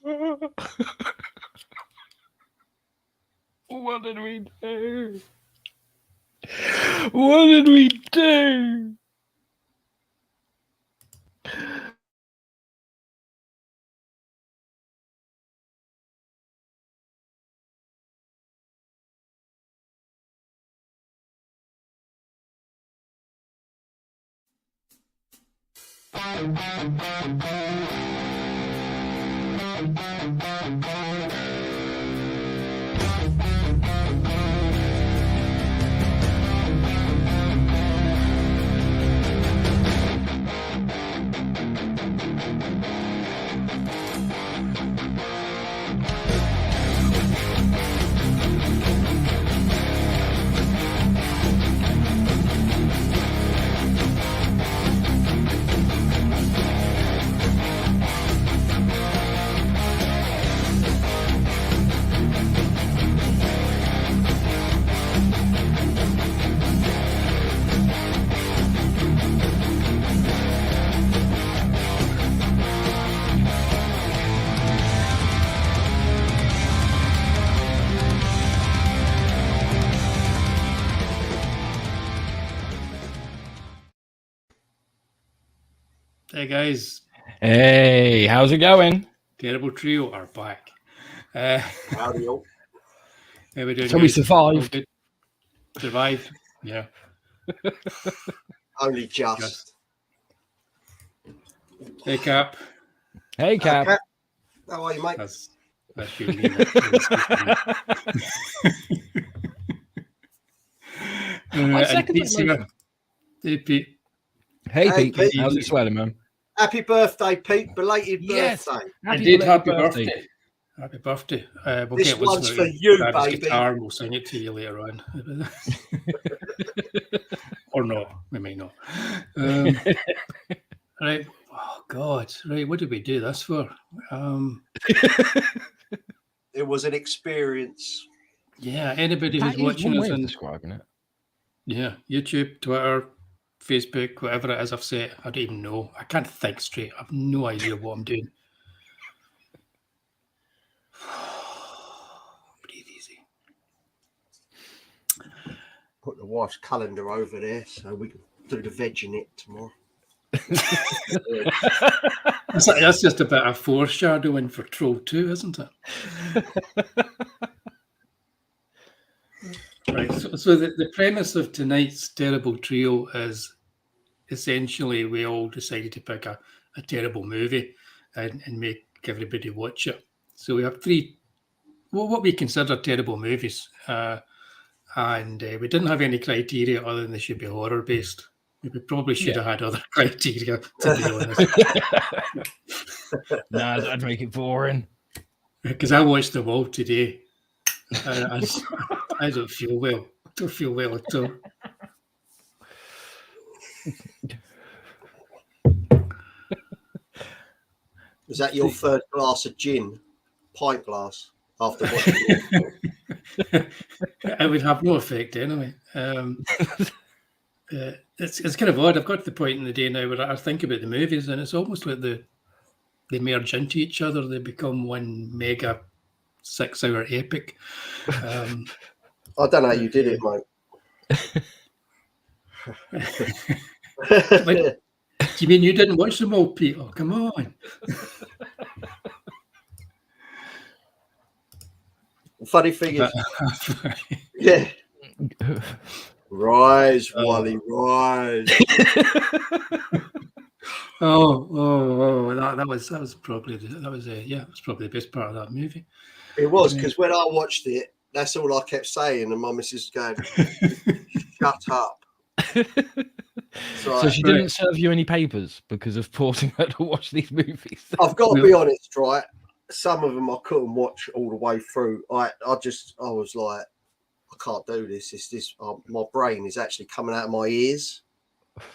What did we do? What did we do? Hey guys, Hey, how's it going? Terrible Trio are back. Howdy all. How we doing, So we guys? survived. All good? Survived? Yeah. Only just. Hey Cap. Hey, Cap. Cap, how are you, mate? That's you mean it. I second Pete's that here. motion. Hey Pete. Hey, Hey, Pete. Pete. How's it swelling, man? Happy birthday, Pete. Belated Yes. birthday. Indeed, belated happy birthday. Happy birthday. We'll This get one's listener for you, grab his baby. guitar and we'll sing it to you later on. Or no, we may not. Right. Oh God. Right. What did we do this for? It was an experience. Yeah. Anybody That who's is watching one us way of on describing it. YouTube, Twitter, Facebook, whatever it is I've said, I don't even know. I can't think straight. I have no idea what I'm doing. Breathe easy. Put the wife's calendar over there so we can do the veg in it tomorrow. That's just a bit of foreshadowing for Troll 2, isn't it? Right. So the premise of tonight's Terrible Trio is essentially we all decided to pick a terrible movie and make everybody watch it. So we have three, what we consider terrible movies. And we didn't have any criteria other than they should be horror based. We probably should have had other criteria, to be honest. Nah, that'd make it boring. Because I watched them all today. And I don't feel well. I don't feel well at all. Was that your third glass of gin? Pint glass after watching it? It would have no effect anyway. It's kind of odd. I've got to the point in the day now where I think about the movies and it's almost like they merge into each other. They become one mega 6-hour epic. I don't know how you did it, mate. Do you mean you didn't watch them all, Pete? Oh, come on. Funny thing is, yeah. Rise, Wally, rise. That was probably the best part of that movie. It was, because when I watched it, that's all I kept saying, and my missus going, "Shut up." So she didn't serve you any papers because of forcing her to watch these movies. I've got to be honest, right? Some of them I couldn't watch all the way through. I was like, I can't do this. My brain is actually coming out of my ears.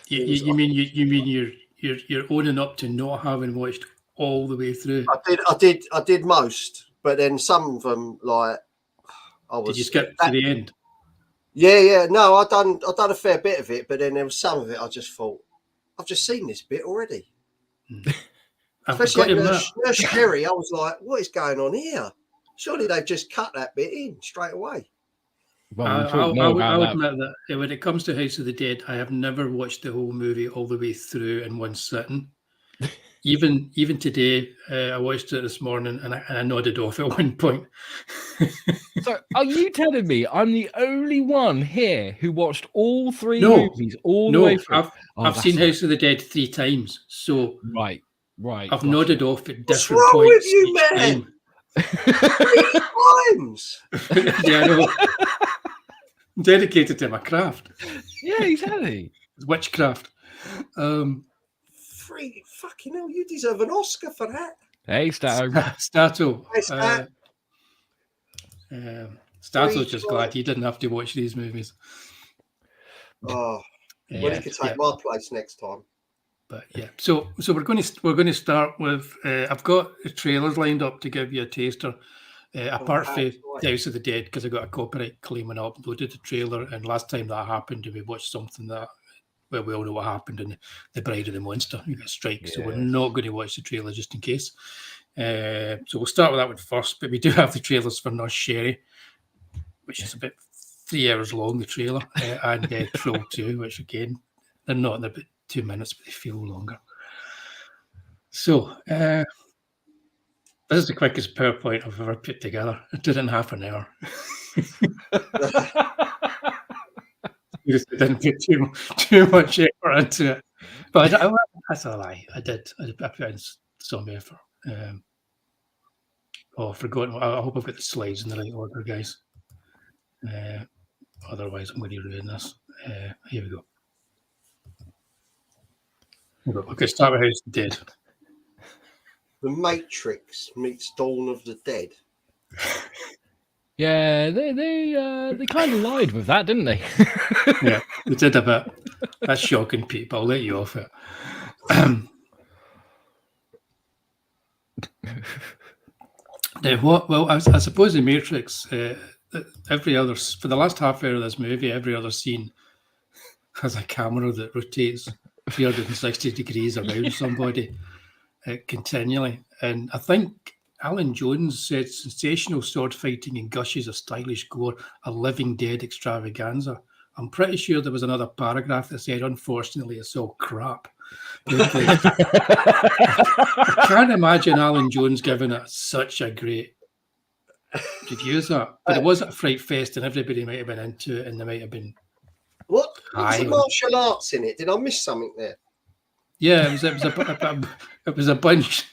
You mean you're owning up to not having watched all the way through? I did most, but then some of them, like, I was. Did you skip to the end? Yeah. No, I done a fair bit of it, but then there was some of it I just thought, I've just seen this bit already. Especially Nurse Sherry, I was like, what is going on here? Surely they've just cut that bit in straight away. Well, I'll admit that when it comes to House of the Dead, I have never watched the whole movie all the way through in one sitting. Even today, I watched it this morning and I nodded off at one point. So, are you telling me I'm the only one here who watched all three movies all the way through? I've seen House of the Dead 3 times, so right. I've nodded off at different points. What's wrong with you, man? 3 times. Yeah, I know. I'm dedicated to my craft. Yeah, exactly. Witchcraft. 3 fucking hell! You deserve an Oscar for that. Hey, Stato. Stato. Hey, Stat. Stato's just glad he didn't have to watch these movies. Oh, well, he could take my place next time. But yeah, so we're going to start with. I've got the trailers lined up to give you a taster. Apart from House of the Dead, because I got a copyright claim when I uploaded the trailer, and last time that happened, we watched something that, well, we all know what happened in The Bride of the Monster. We got a strike, so we're not going to watch the trailer just in case. So we'll start with that one first, but we do have the trailers for Nurse Sherry, which is about 3 hours long, the trailer, and Troll 2, which again, they're not, they're about 2 minutes, but they feel longer. So, this is the quickest PowerPoint I've ever put together. I did it in half an hour. I didn't put too much effort into it. But that's a lie. I did. I put in some effort. I've forgotten. I hope I've got the slides in the right order, guys. Otherwise, I'm going to ruin this. Here we go. Okay, start with House of the Dead. The Matrix meets Dawn of the Dead. Yeah, they kind of lied with that, didn't they? Yeah, they did a bit. That's shocking, Pete, but I'll let you off it. Now, what? Well, I suppose the Matrix, for the last half hour of this movie, every other scene has a camera that rotates 360 degrees around somebody continually. And I think Alan Jones said sensational sword fighting and gushes of stylish gore, a living dead extravaganza. I'm pretty sure there was another paragraph that said, unfortunately, it's all crap. I can't imagine Alan Jones giving it such a great reviews that. But it was a Fright Fest and everybody might have been into it and they might have been. What? Was the martial arts in it? Did I miss something there? Yeah, it was a bunch.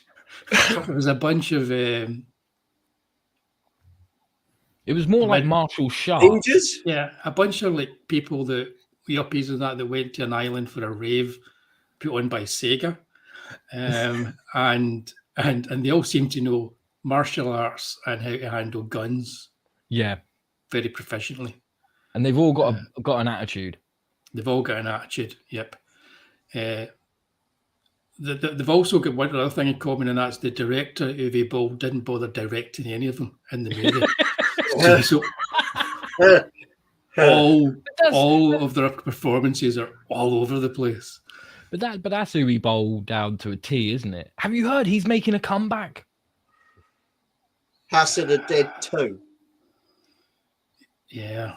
It was a bunch of. It was more like martial arts. Ninjas? Yeah, a bunch of like people that yuppies and that went to an island for a rave put on by Sega, and they all seem to know martial arts and how to handle guns. Yeah, very professionally. And they've all got an attitude. They've all got an attitude. Yep. They've also got one other thing in common, and that's the director, Uwe Boll, didn't bother directing any of them in the movie. so all of their performances are all over the place. But that's Uwe Boll down to a T, isn't it? Have you heard he's making a comeback? House of the Dead 2. Yeah.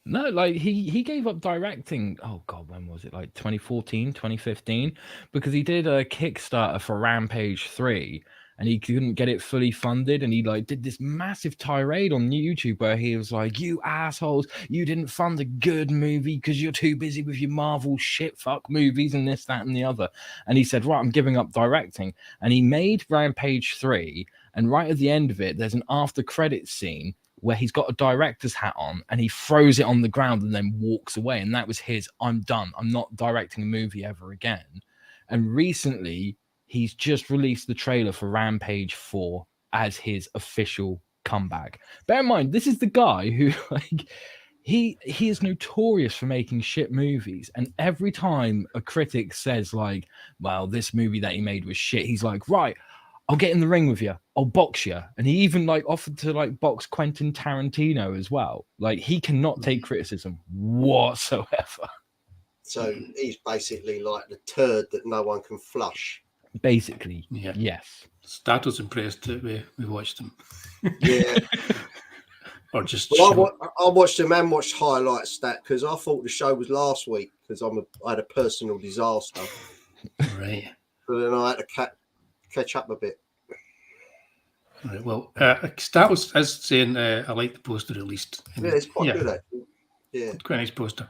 No, like he gave up directing. Oh God, when was it? Like 2014, 2015? Because he did a Kickstarter for Rampage 3 and he couldn't get it fully funded. And he like did this massive tirade on YouTube where he was like, you assholes, you didn't fund a good movie because you're too busy with your Marvel shit fuck movies and this, that, and the other. And he said, right, I'm giving up directing. And he made Rampage 3. And right at the end of it, there's an after credits scene where he's got a director's hat on and he throws it on the ground and then walks away. And that was his, I'm done. I'm not directing a movie ever again. And recently, he's just released the trailer for Rampage 4 as his official comeback. Bear in mind, this is the guy who, like, he is notorious for making shit movies. And every time a critic says, like, well, this movie that he made was shit, he's like, right, I'll get in the ring with you. I'll box you. And he even like offered to like box Quentin Tarantino as well. Like he cannot take criticism whatsoever. So he's basically like the turd that no one can flush. Basically, Yeah. yes. Stat was impressed that we watched them. Yeah. Or just Well, I watched them and watched highlights that because I thought the show was last week because I had a personal disaster. right. But then I had to catch up a bit. Right. Well, Stat was saying I like the poster released. Yeah, it's quite good actually. Yeah. Quite a nice poster.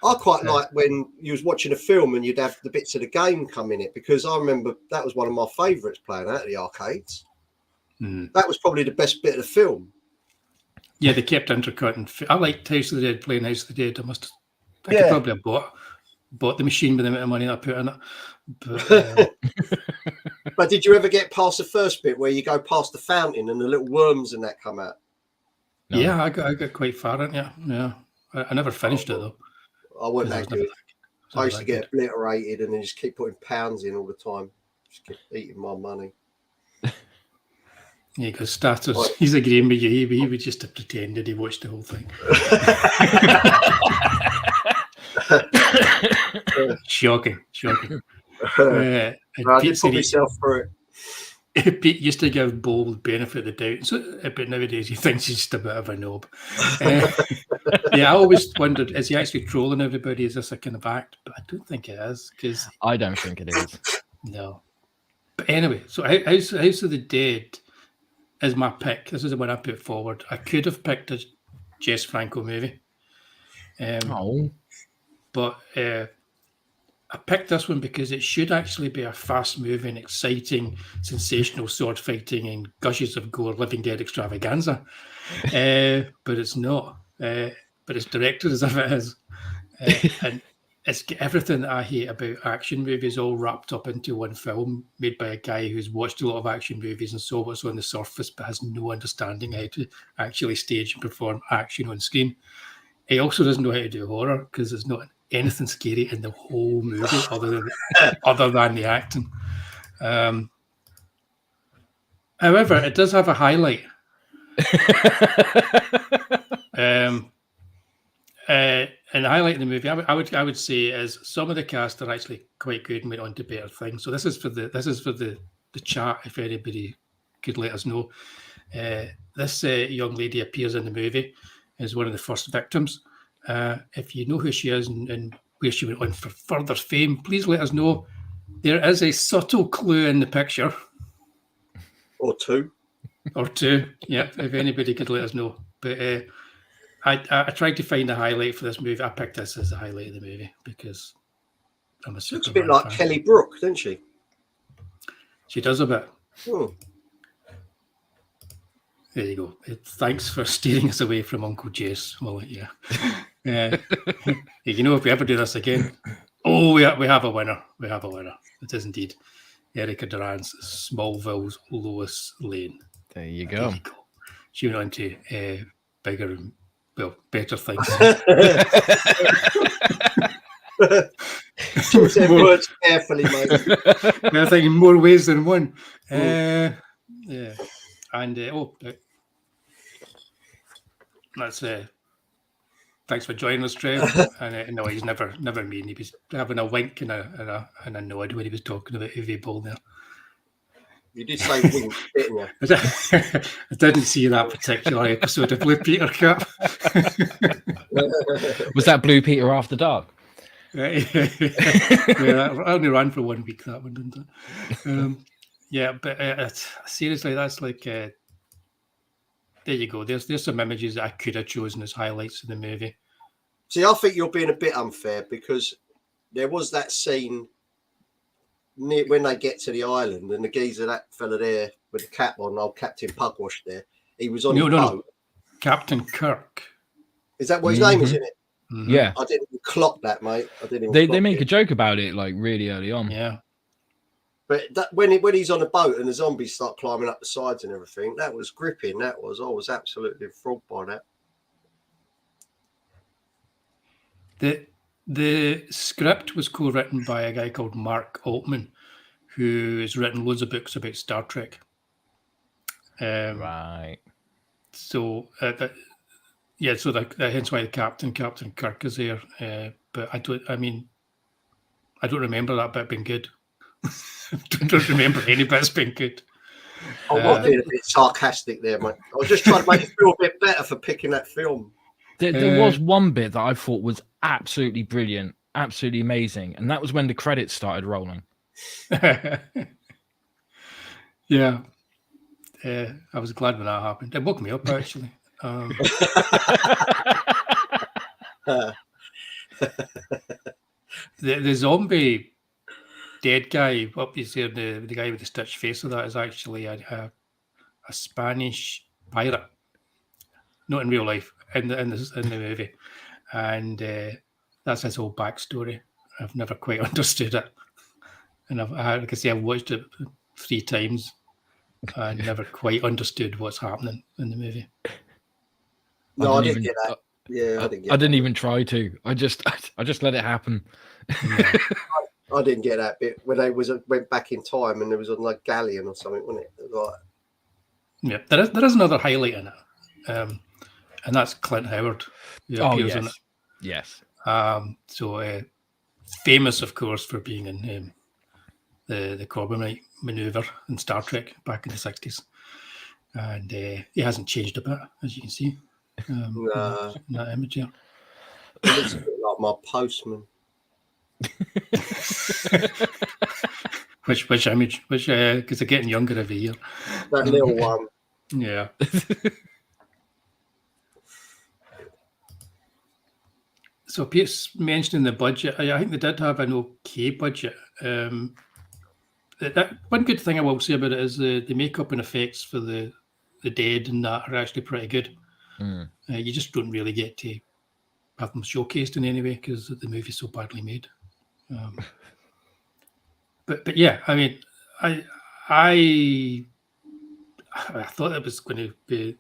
I quite like when you was watching a film and you'd have the bits of the game come in it because I remember that was one of my favourites playing out at the arcades. That was probably the best bit of the film. Yeah, they kept intercutting. I liked House of the Dead, playing House of the Dead. I Yeah. could probably have bought the machine with the amount of money I put in it. But, But did you ever get past the first bit where you go past the fountain and the little worms and that come out? No. Yeah, I got quite far in it. Yeah, I never finished it though. I wasn't that good. I used to get good. obliterated and then just keep putting pounds in all the time. Just keep eating my money. Yeah, because Status, he's agreeing with you. He would just have pretended he watched the whole thing. Shocking. I did put myself through it. Pete used to give Bo the benefit of the doubt, but nowadays he thinks he's just a bit of a knob. Yeah, I always wondered, is he actually trolling everybody? Is this a kind of act? But I don't think it is, because I don't think it is. no. But anyway, so House of the Dead is my pick. This is the one I put forward. I could have picked a Jess Franco movie. But I picked this one because it should actually be a fast-moving, exciting, sensational sword fighting and gushes of gore Living Dead extravaganza. But it's not. But it's directed as if it is. And it's got everything that I hate about action movies all wrapped up into one film made by a guy who's watched a lot of action movies and saw what's on the surface but has no understanding how to actually stage and perform action on screen. He also doesn't know how to do horror because there's not anything scary in the whole movie other than the acting. However, it does have a highlight. And the highlight of the movie, I would say, is some of the cast are actually quite good and went on to better things. So this is for the chat. If anybody could let us know, this young lady appears in the movie as one of the first victims. If you know who she is and where she went on for further fame, please let us know. There is a subtle clue in the picture. Or two. Yeah, if anybody could let us know. But I tried to find a highlight for this movie. I picked this as the highlight of the movie because I'm a Looks a bit like fan. Kelly Brook, doesn't she? She does a bit. There you go. Thanks for steering us away from Uncle Jess. Well, yeah. You know, if we ever do this again, we have a winner. We have a winner. It is indeed Erica Durant's Smallville's Lois Lane. There you go. She went on to bigger and better things. Choose their words carefully, mate. I think in more ways than one. Yeah. And that's thanks for joining us, Trev. And no, he's never mean. He was having a wink and a nod when he was talking about Uwe Boll there. You did say wink, didn't you? I didn't see that particular episode of Blue Peter Cup. Was that Blue Peter After Dark? Yeah, I only ran for 1 week, that one, didn't it? Yeah, but seriously, that's like there you go. There's some images that I could have chosen as highlights of the movie. See, I think you're being a bit unfair because there was that scene when they get to the island and the geezer, that fella there with the cap on, old Captain Pugwash there, he was on his boat. No. Captain Kirk. Is that what his name is in it? Mm-hmm. Yeah. I didn't even clock that, mate. I didn't. They make a joke about it like really early on. Yeah. But when he's on a boat and the zombies start climbing up the sides and everything, that was gripping. I was absolutely enthralled by that. The script was co-written by a guy called Mark Altman, who has written loads of books about Star Trek. Right. So, hence why the Captain Kirk is there. But I don't remember that bit being good. Don't remember any bits being good. I was being a bit sarcastic there, mate. I was just trying to make you feel a bit better for picking that film. There was one bit that I thought was absolutely brilliant, absolutely amazing, and that was when the credits started rolling. Yeah. I was glad when that happened. It woke me up, actually. The zombie dead guy up there, the guy with the stitched face of that is actually a Spanish pirate, not in real life, in the movie, and that's his whole backstory. I've never quite understood it, and like I say, I've watched it 3 times. I never quite understood what's happening in the movie. No, I didn't get that. Yeah, I didn't get. I didn't even try to. I just let it happen. Yeah. I didn't get that bit when they went back in time and there was on like galleon or something, wasn't it? It was like, Yeah, there is another highlight in it, and that's Clint Howard. Who appears in it. Yes. So famous, of course, for being in the Corbomite maneuver in Star Trek back in the 60s, and he hasn't changed a bit, as you can see. In that image here. it looks a bit like my postman. Which image? Which because they're getting younger every year. That little one. Yeah. So Pete's mentioning the budget. I think they did have an okay budget. That one good thing I will say about it is the makeup and effects for the dead and that are actually pretty good. You just don't really get to have them showcased in any way because the movie's so badly made. But yeah, I mean, I thought it was going to be,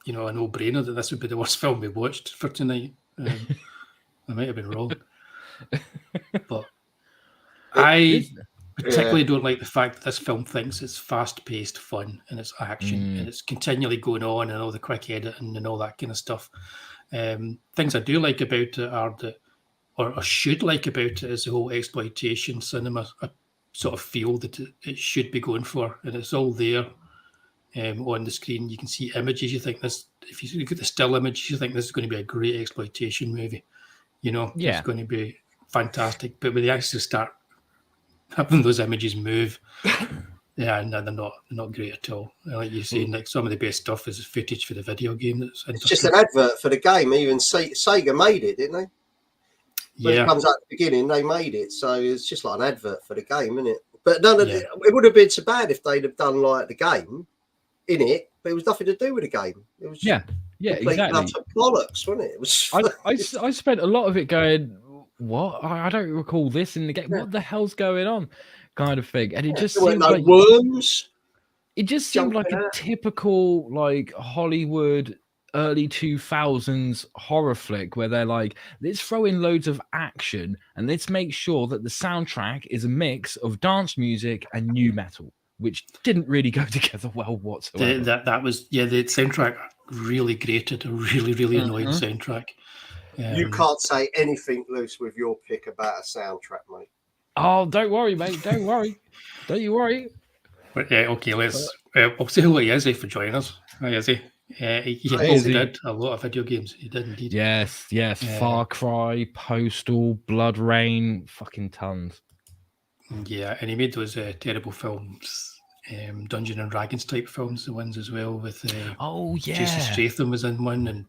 a no-brainer that this would be the worst film we watched for tonight. I might have been wrong, but I particularly don't like the fact that this film thinks it's fast-paced fun and it's action and it's continually going on and all the quick editing and all that kind of stuff. Things I do like about it are or should like about it is the whole exploitation cinema sort of feel that it should be going for, and it's all there on the screen. You can see images. You think this, if you look at the still image, you think this is going to be a great exploitation movie. It's going to be fantastic. But when they actually start having those images move, they're not great at all. Like you're saying, like some of the best stuff is footage for the video game. It's just an advert for the game. Even Sega made it, didn't they? When it comes out at the beginning, they made it. So it's just like an advert for the game, isn't it? But it would have been so bad if they'd have done like the game in it, but it was nothing to do with the game. It was exactly. Bollocks, wasn't it? It was. I spent a lot of it going, what? I don't recall this in the game. What the hell's going on? Kind of thing, and it just seemed like worms. It just seemed like a typical like Hollywood early 2000s horror flick where they're like, let's throw in loads of action and let's make sure that the soundtrack is a mix of dance music and new metal, which didn't really go together well whatsoever. That was the soundtrack really grated, a really, really annoying soundtrack. You can't say anything loose with your pick about a soundtrack, mate. Oh, don't worry, mate. Don't worry. Don't you worry. But okay, let's. I'll say hello to Izzy for joining us. Hi, Izzy. He did a lot of video games. He did indeed. Yes. Far Cry, Postal, Blood Rain, fucking tons. Yeah, and he made those terrible films, Dungeons and Dragons type films, the ones as well with. Jason Statham was in one, and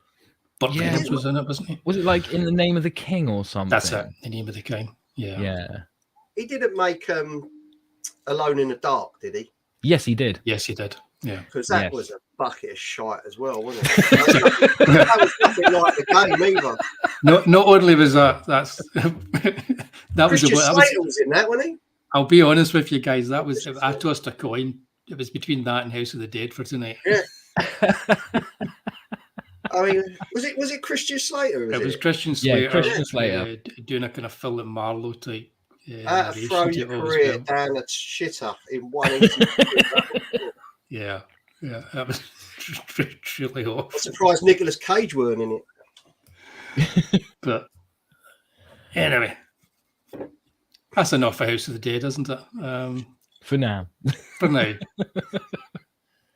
Burt Reynolds was in it, wasn't he? Was it like In the Name of the King or something? That's it. The Name of the King. Yeah. Yeah. He didn't make Alone in the Dark, did he? Yes, he did. Yes, he did. Yeah. Because that was a bucket of shite as well, wasn't it? That was nothing like the game either. Not only was that's that Christian Slater was in that, wasn't he? I'll be honest with you guys. That was I tossed a coin. It was between that and House of the Dead for tonight. Yeah. I mean, was it Christian Slater? It was Christian Slater. Yeah, Christian Slater doing a kind of Philip Marlowe type. Throw your career down a shitter in one instant. Yeah, that was truly awful. I'm surprised Nicolas Cage weren't in it. But anyway, That's enough for House of the Dead, isn't it? For now. For now.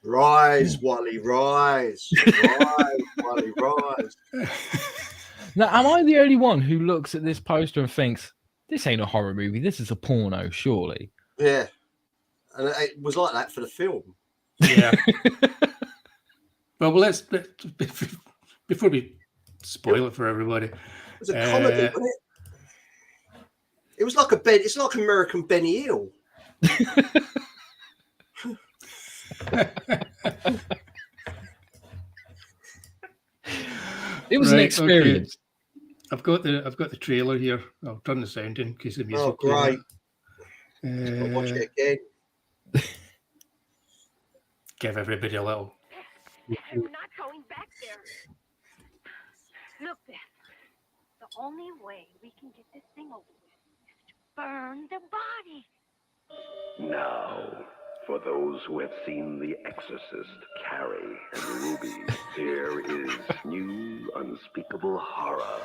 Rise, Wally, rise. Rise, Wally, rise. Now, am I the only one who looks at this poster and thinks, this ain't a horror movie, this is a porno, surely? Yeah. And it was like that for the film. Yeah. Well, let's before we spoil it for everybody. It was a comedy, wasn't it? It was like it's like American Benny Hill. It was an experience. Okay. I've got the trailer here. I'll turn the sound in in case the music. Oh, great! I'll watch it again. Give everybody a little. I'm not going back there. Look, Beth. The only way we can get this thing over with is to burn the body. Now, for those who have seen The Exorcist, Carrie, and Ruby, there is new unspeakable horror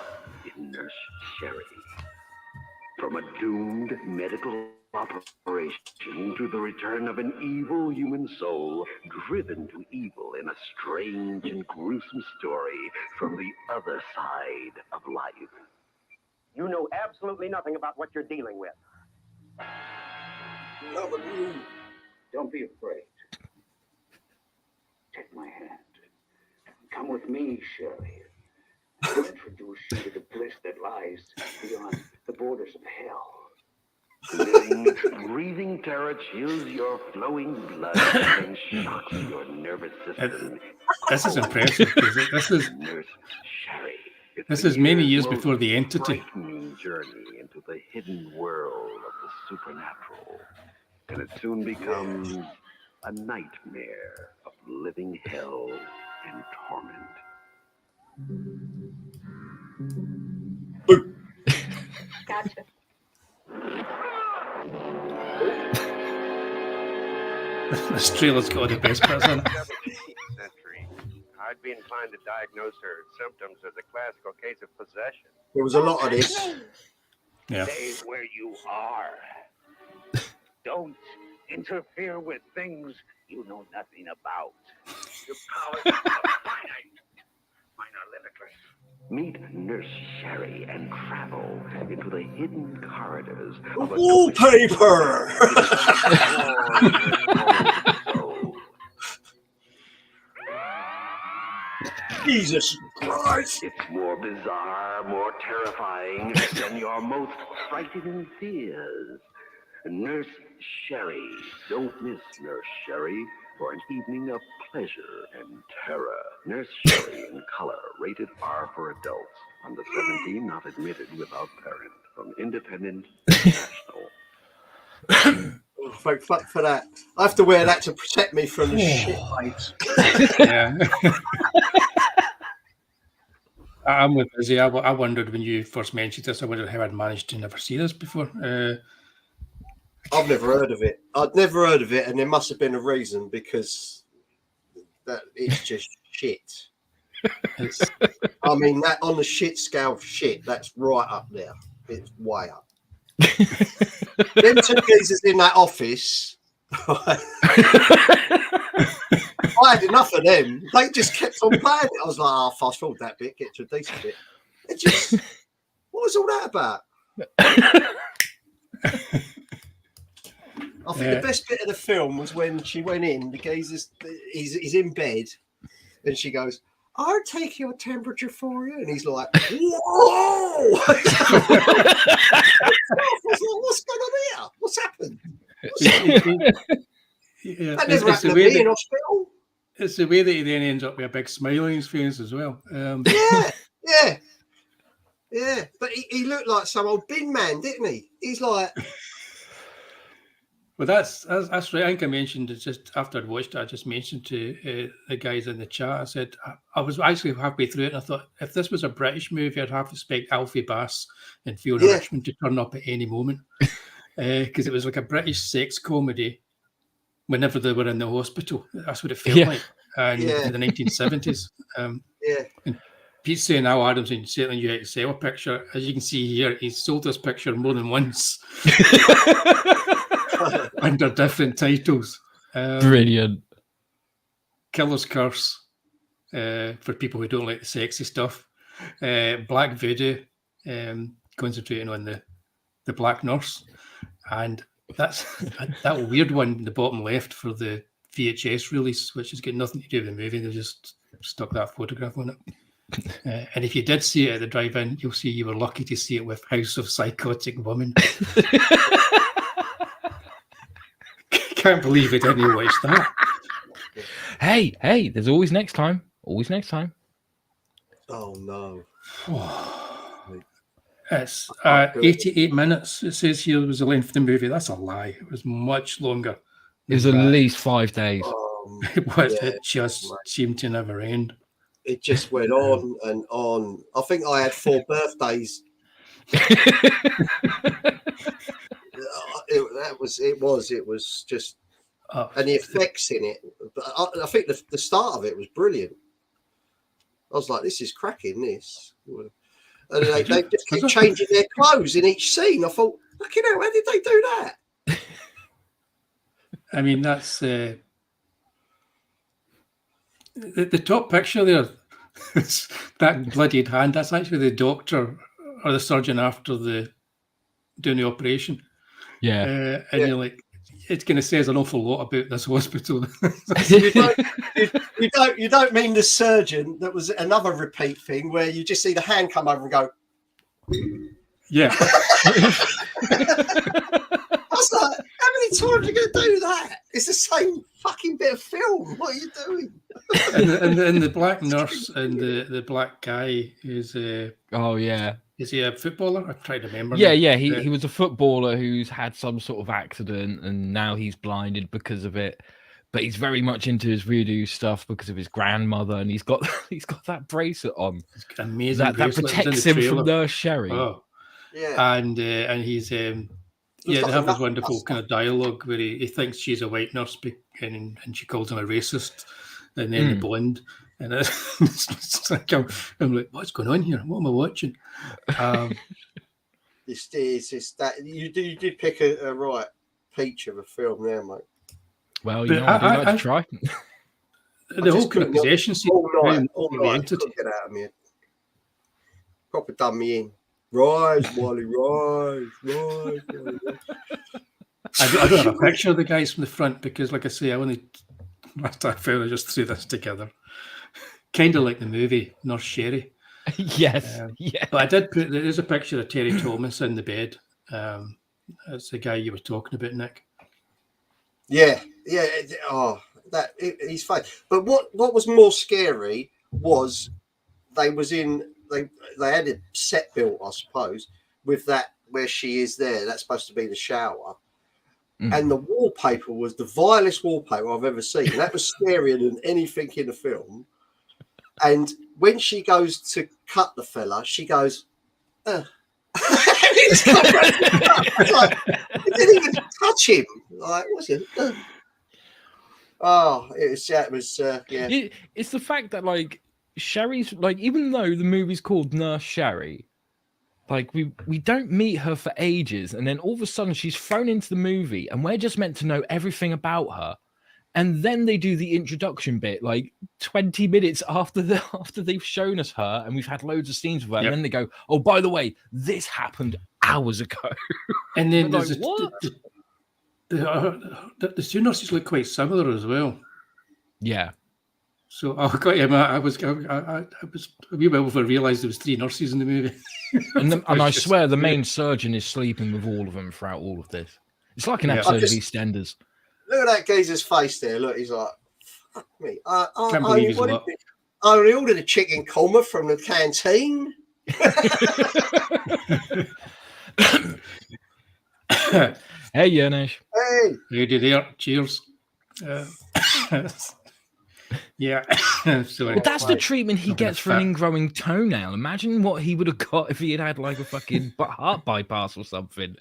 in Nurse Sherry. From a doomed medical operation to the return of an evil human soul driven to evil in a strange and gruesome story from the other side of life. You know absolutely nothing about what you're dealing with. Don't be afraid. Take my hand. Come with me, Shirley. I'll introduce you to the bliss that lies beyond the borders of hell. Living, breathing terror chills your flowing blood and shocks your nervous system. This is impressive. This is Nurse Sherry. This is many years before The Entity. Frightening journey into the hidden world of the supernatural, and it soon becomes a nightmare of living hell and torment. Gotcha. This trailer's got the best parts in it. 17th century. I'd be inclined to diagnose her symptoms as a classical case of possession. There was a lot of this. Yeah. Stay where you are. Don't interfere with things you know nothing about. Your powers are finite. Mine are limitless. Meet Nurse Sherry and travel into the hidden corridors of a Wallpaper! Jesus Christ! It's more bizarre, more terrifying than your most frightening fears. Nurse Sherry. Don't miss Nurse Sherry for an evening of pleasure and terror. Nurse Sherry in color, rated R for adults. Under 17, not admitted without parent. From Independent International. Thank fuck for that. I have to wear that to protect me from the shit lights. Yeah. I'm with Izzy. I wondered when you first mentioned this, I wondered how I'd managed to never see this before. I've never heard of it. I'd never heard of it, and there must have been a reason, because that it's just shit. I mean, that on the shit scale of shit, that's right up there. It's way up. Them two geezers in that office, I had enough of them. They just kept on playing it. I was like, oh, fast forward that bit, get to a decent bit. It just, what was all that about? I think the best bit of the film was when she went in, the geezer's, he's in bed, and she goes, I'll take your temperature for you. And he's like, whoa! What's going on here? What's happened? Yeah, That never happened to me in hospital. It's the way that he then ends up with a big smile on his face as well. Yeah. But he looked like some old bin man, didn't he? He's like... Well, that's right. I think I mentioned it just after I'd watched it. I just mentioned to the guys in the chat. I said I was actually halfway through it, and I thought if this was a British movie, I'd have to expect Alfie Bass and Fiona Richmond to turn up at any moment, because it was like a British sex comedy. Whenever they were in the hospital, that's what it felt like, and in the 1970s. Pete's saying Al Adams and certainly you had to sell a picture. As you can see here, he's sold this picture more than once under different titles. Brilliant. Killer's Curse, for people who don't like the sexy stuff. Black Voodoo, concentrating on the black nurse. And that's that weird one in the bottom left for the VHS release, which has got nothing to do with the movie. They just stuck that photograph on it. And if you did see it at the drive-in, you'll see you were lucky to see it with House of Psychotic Woman. Can't believe we didn't watch that. Hey, there's always next time. Always next time. Oh no. It's 88 minutes. It says here was the length of the movie. That's a lie. It was much longer. It was at least 5 days. It was. Yeah, It just seemed to never end. It just went on and on. I think I had 4 birthdays. It was just, and the effects in it. But I think the start of it was brilliant. I was like, this is cracking, this. And they just keep changing their clothes in each scene. I thought, fucking hell, how did they do that? I mean, that's the top picture there. That bloodied hand. That's actually the doctor or the surgeon after doing the operation. Yeah. And you're like, it's going to say an awful lot about this hospital. You don't mean the surgeon that was another repeat thing where you just see the hand come over and go. Yeah. I was like, how many times are you going to do that? It's the same fucking bit of film. What are you doing? and the black nurse and the black guy is Oh yeah. Is he a footballer? I'm trying to remember. Yeah. He was a footballer who's had some sort of accident and now he's blinded because of it. But he's very much into his voodoo stuff because of his grandmother, and he's got that bracelet on. Amazing. That protects him from Nurse Sherry. Oh. Yeah. And he's they like have a this wonderful buster. kind of dialogue where he thinks she's a white nurse and she calls him a racist, and then they blend. And it's like I'm like, what's going on here? What am I watching? It's that you did pick a right peach of a film there, mate. Well, But I'd like to try. The whole kind of possession scene. All night, couldn't get out of me. Proper done me in. Rise, Wally, rise. I don't have a picture of the guys from the front because, like I say, I just threw this together. Kind of like the movie Nurse Sherry. Yes. Yeah. But I did there is a picture of Terry Thomas in the bed. That's the guy you were talking about, Nick. Yeah. He's fine. But what was more scary was they had a set built, I suppose, with that where she is there. That's supposed to be the shower. And the wallpaper was the vilest wallpaper I've ever seen. That was scarier than anything in the film. And when she goes to cut the fella, she goes, It didn't even touch him. Like, what's it? It's the fact that like Sherry's like, even though the movie's called Nurse Sherry, like we don't meet her for ages, and then all of a sudden she's thrown into the movie, and we're just meant to know everything about her. And then they do the introduction bit, like 20 minutes after they've shown us her, and we've had loads of scenes with her. Yep. And then they go, "Oh, by the way, this happened hours ago." And then like, the two nurses look quite similar as well. Yeah. So I got him. I was a wee bit before I realised there was 3 nurses in the movie. and I swear the main surgeon is sleeping with all of them throughout all of this. It's like an episode of EastEnders. Look at that geezer's face there. Look, he's like, fuck me. I only ordered a chicken korma from the canteen. Hey, Yanesh. Hey. Lady there. Cheers. Yeah. Sorry. That's the treatment he gets for an ingrowing toenail. Imagine what he would have got if he had like a fucking heart bypass or something.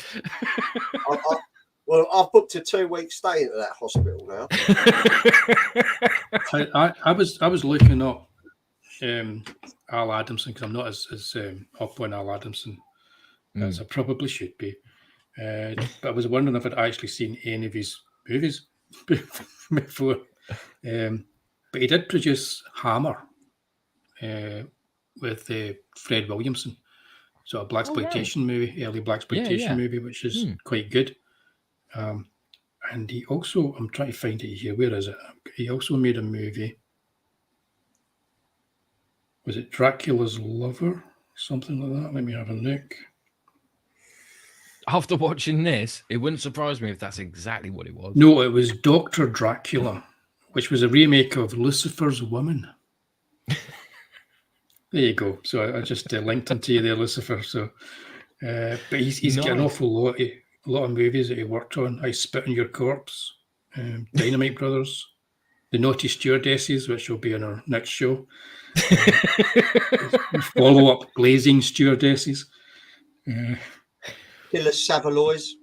Well, I've booked a 2-week stay into that hospital now. I was looking up Al Adamson because I'm not as up on Al Adamson as I probably should be. But I was wondering if I'd actually seen any of his movies before. But he did produce Hammer with Fred Williamson. So a blaxploitation movie, early blaxploitation movie, which is quite good. And he also, I'm trying to find it here. Where is it? He also made a movie. Was it Dracula's Lover? Something like that. Let me have a look. After watching this, it wouldn't surprise me if that's exactly what it was. No, it was Dr. Dracula, which was a remake of Lucifer's Woman. There you go. So I just linked him to you there, Lucifer. So, but he's got an awful lot of movies that he worked on. I Spit on Your Corpse, Dynamite Brothers, The Naughty Stewardesses, which will be on our next show. Follow up, Blazing Stewardesses. Killer Savaloys.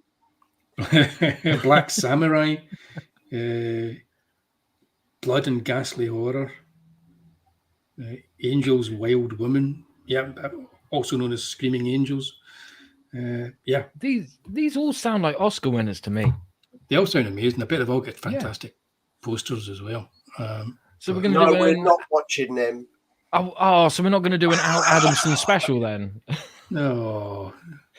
Black Samurai. Blood and Ghastly Horror. Angels, Wild Woman. Yeah, also known as Screaming Angels. Yeah. These all sound like Oscar winners to me. They all sound amazing. I bet they've all got fantastic posters as well. So we're going to do we're not watching them. So we're not going to do an Al Adamson special then? No.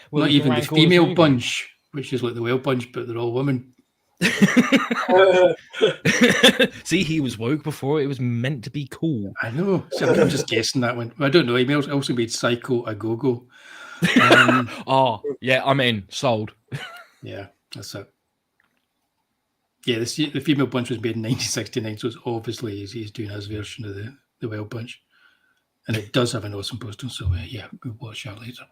Well, not even the female bunch, which is like the whale bunch, but they're all women. See, he was woke before it was meant to be cool. I know. So I'm just guessing that one. I don't know. He also made Psycho a Go-Go. Yeah, I'm in. Sold. Yeah, that's it. Yeah, the female bunch was made in 1969, so it's obviously he's doing his version of the whale bunch. And it does have an awesome poster, so yeah, we'll watch that later.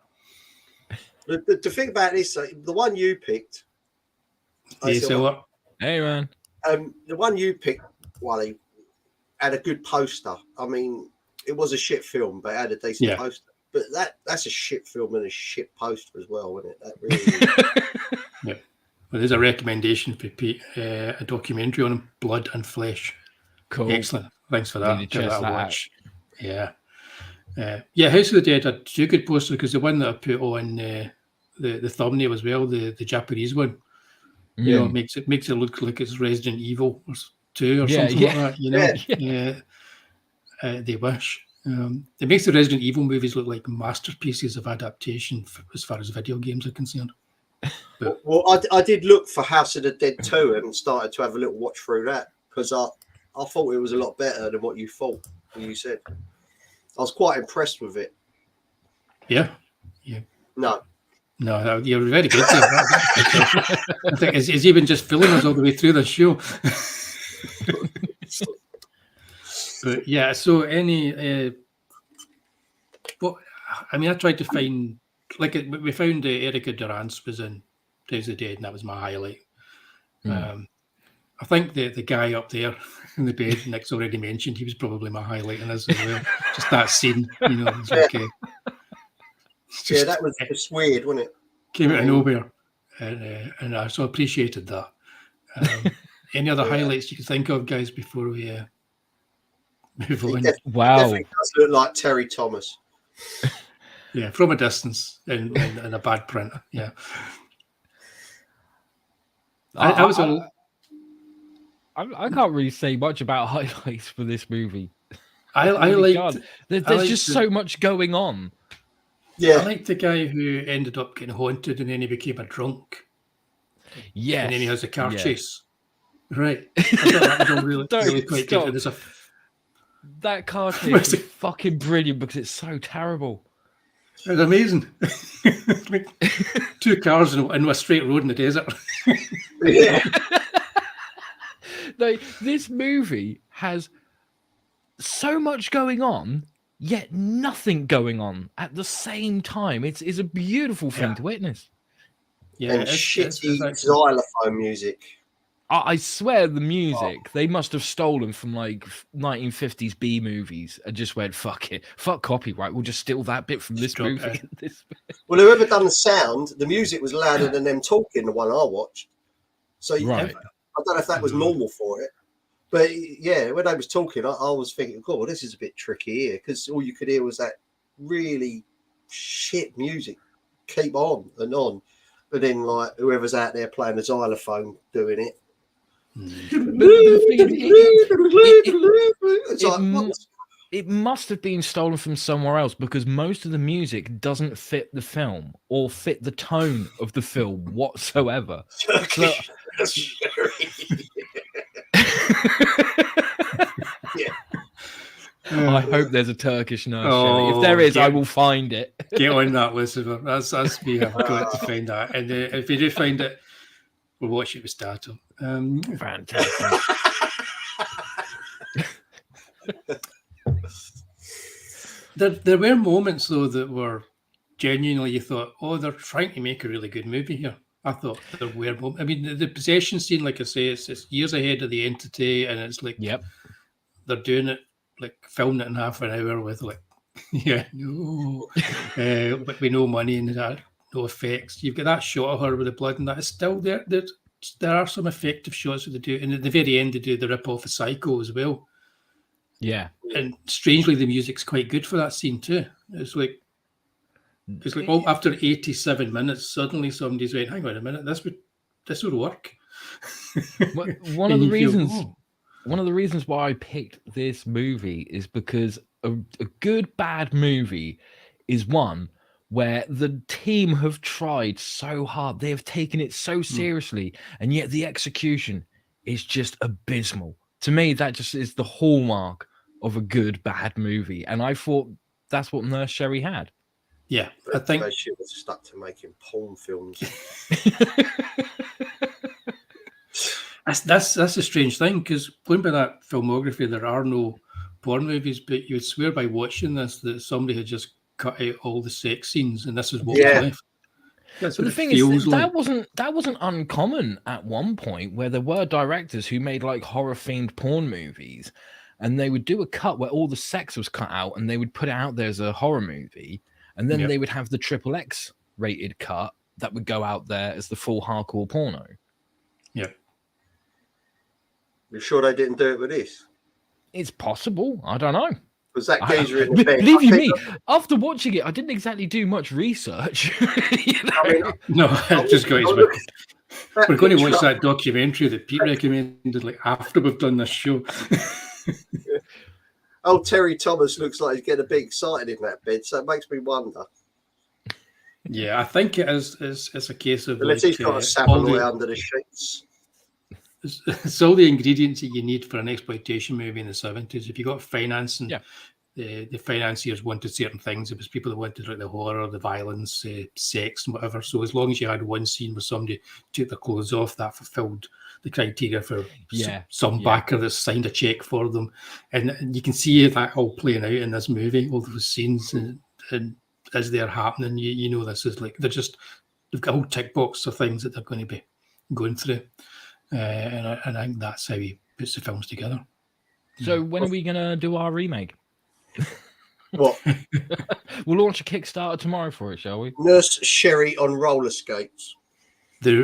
The thing about this, the one you picked. Hey, man. The one you picked, Wally, had a good poster. I mean, it was a shit film, but it had a decent poster. But that's a shit film and a shit poster as well, isn't it? That really. Yeah. Well, there's a recommendation for Pete, a documentary on him, Blood and Flesh. Cool. Excellent. Thanks for that. Give that a watch. Yeah. House of the Dead had two good posters because the one that I put on the thumbnail as well, the Japanese one, you know, makes it look like it's Resident Evil 2 or something like that. You know, they wish. It makes the Resident Evil movies look like masterpieces of adaptation as far as video games are concerned. But, well, I did look for House of the Dead 2 and started to have a little watch through that because I thought it was a lot better than what you thought. You said I was quite impressed with it. Yeah. No, you're very good. I think it's even just filling us all the way through the show. But yeah, so any, I tried to find, we found Erica Durance was in Days of the Dead, and that was my highlight. I think the guy up there in the bed, Nick's already mentioned, he was probably my highlight in this as well. Just that scene, you know. It's okay. Yeah, that was just weird, wasn't it? Came out of nowhere, and I so appreciated that. Any other highlights you can think of, guys, before we move on? Wow, definitely does look like Terry Thomas. Yeah, from a distance in a bad print. Yeah, I can't really say much about highlights for this movie. I like. There's just so much going on. Yeah, I like the guy who ended up getting haunted and then he became a drunk. Yeah, and then he has a car chase. Right, I thought that was all really quite good. That car chase is fucking brilliant because it's so terrible. It's amazing. Like two cars in a straight road in the desert. yeah. This movie has so much going on, yet nothing going on at the same time. It's a beautiful thing to witness. Yeah, and shitty xylophone music. I swear the music, they must have stolen from like 1950s B movies and just went, fuck it. Fuck copyright. We'll just steal that bit from this movie. Well, whoever done the sound, the music was louder than them talking, the one I watched. So I don't know if that was normal for it. But yeah, when I was talking, I was thinking, "God, this is a bit tricky here," because all you could hear was that really shit music, keep on and on. But then, like whoever's out there playing the xylophone doing it, The thing is, it's like, what? it must have been stolen from somewhere else because most of the music doesn't fit the film or fit the tone of the film whatsoever. Turkish. I hope there's a Turkish nurse. Oh, Sherry. If there is, I yeah. will find it. Get on that, Lucifer. That's me. I've got to find that. And if you do find it, we'll watch it with Stato. Fantastic. There were moments though that were genuinely you thought, oh, they're trying to make a really good movie here. I thought there were moments. I mean, the possession scene, like I say, it's years ahead of the Entity, and it's like Yep. they're doing it like filming it in half an hour with like but with no money and that, no effects. You've got that shot of her with the blood and that. It's still there. There are some effective shots that they do, and at the very end they do the rip off of Psycho as well. Yeah. And strangely, the music's quite good for that scene too. It's like oh, after 87 minutes, suddenly somebody's going, "Hang on a minute, this would work." One of And the you feel, reasons. "Oh." One of the reasons why I picked this movie is because a good bad movie is one where the team have tried so hard, they have taken it so seriously, and yet the execution is just abysmal. To me, that just is the hallmark of a good bad movie, and I thought that's what Nurse Sherry had. Yeah, I think she was stuck to making porn films. that's a strange thing, because going by that filmography, there are no porn movies, but you would swear by watching this that somebody had just cut out all the sex scenes, and this is what was left. That's But what the thing it feels is, like. that wasn't uncommon at one point, where there were directors who made like horror themed porn movies, and they would do a cut where all the sex was cut out, and they would put it out there as a horror movie, and then Yep. they would have the XXX rated cut that would go out there as the full hardcore porno. Yeah. You sure they didn't do it with this? It's possible. I don't know. Was that geezer in the bed? Believe you I me, think- after watching it, I didn't exactly do much research. You know? I mean, No, I just got his look, We're going to picture- watch that documentary that Pete recommended, like after we've done this show. Oh, Terry Thomas looks like he's getting a bit excited in that bed, so it makes me wonder. Yeah, I think it is. It's a case of Unless like, he's got a all samurai the- under the sheets. it's all the ingredients that you need for an exploitation movie in the 70s. If you got financing, Yeah. the financiers wanted certain things. It was people that wanted like the horror, the violence, sex, and whatever. So as long as you had one scene where somebody took their clothes off, that fulfilled the criteria for some backer that signed a check for them. And you can see that all playing out in this movie, all those scenes, and as they're happening, you know this is like they've got a whole tick box of things that they're going to be going through. And I think that's how he puts the films together. So when are we gonna do our remake? What? We'll launch a Kickstarter tomorrow for it, shall we? Nurse Sherry on roller skates. The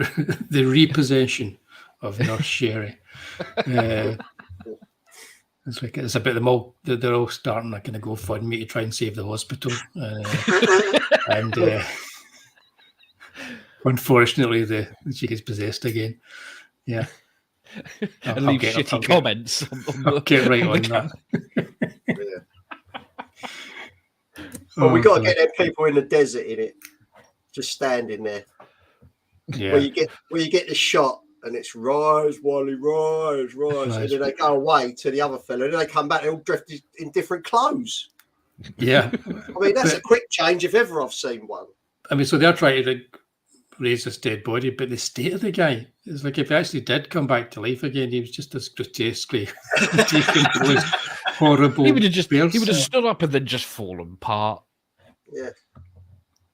repossession of Nurse Sherry. It's like it's a bit of them all. They're all starting a kind of GoFundMe to try and save the hospital, and unfortunately, she gets possessed again. Yeah, And leave shitty comments. I'll get right on that. Well, we got to get them people in the desert in it, just standing there. Yeah, Where you get the shot and it's rise, Wally, rise, and then they go away to the other fella, and then they come back, they're all dressed in different clothes. yeah. I mean, that's a quick change if ever I've seen one. I mean, so they're trying to raise this dead body, but the state of the guy is like if he actually did come back to life again, he was just as grotesquely taken to his horrible. He would have bears. stood up and then just fallen apart.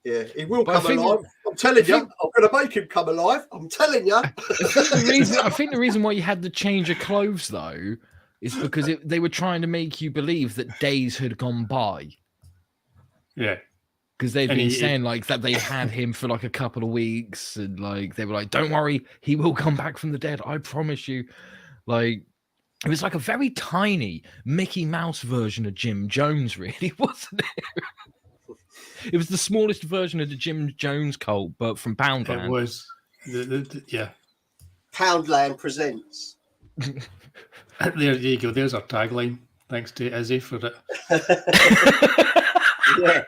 Yeah, he will But I come think- alive. I'm telling you, I'm going to make him come alive. I'm telling you. I think the reason why you had the change of clothes though is because they were trying to make you believe that days had gone by. Yeah. Because they've And been he- saying like that they had him for like a couple of weeks, and like they were like, "Don't worry, he will come back from the dead. I promise you." Like, It was like a very tiny Mickey Mouse version of Jim Jones, really, wasn't it? It was the smallest version of the Jim Jones cult, but from It Poundland. was. Yeah. Poundland presents. There you go. There's our tagline. Thanks to Izzy for it. Yeah,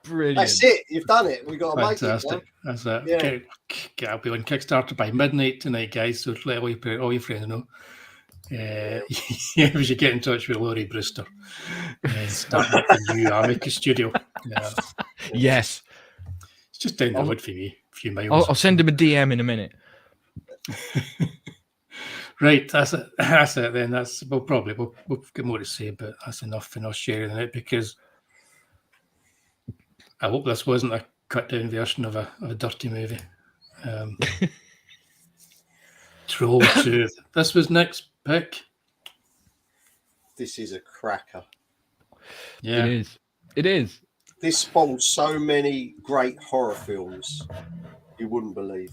Brilliant. that's it. You've done it. We've got to make it. Fantastic. That's it. Yeah. I'll be on Kickstarter by midnight tonight, guys. So let all your friends know. Yeah, we should get in touch with Laurie Brewster. Starting up the new Amicus studio. Yeah, Yes. it's just down the road for me, a few miles. I'll send him a DM in a minute. Right, that's it. That's it. Then we'll get more to say, but that's enough for us sharing it, because I hope this wasn't a cut down version of a dirty movie. Troll 2. This was Nick's pick. This is a cracker. Yeah, It is. It is. This spawned so many great horror films you wouldn't believe.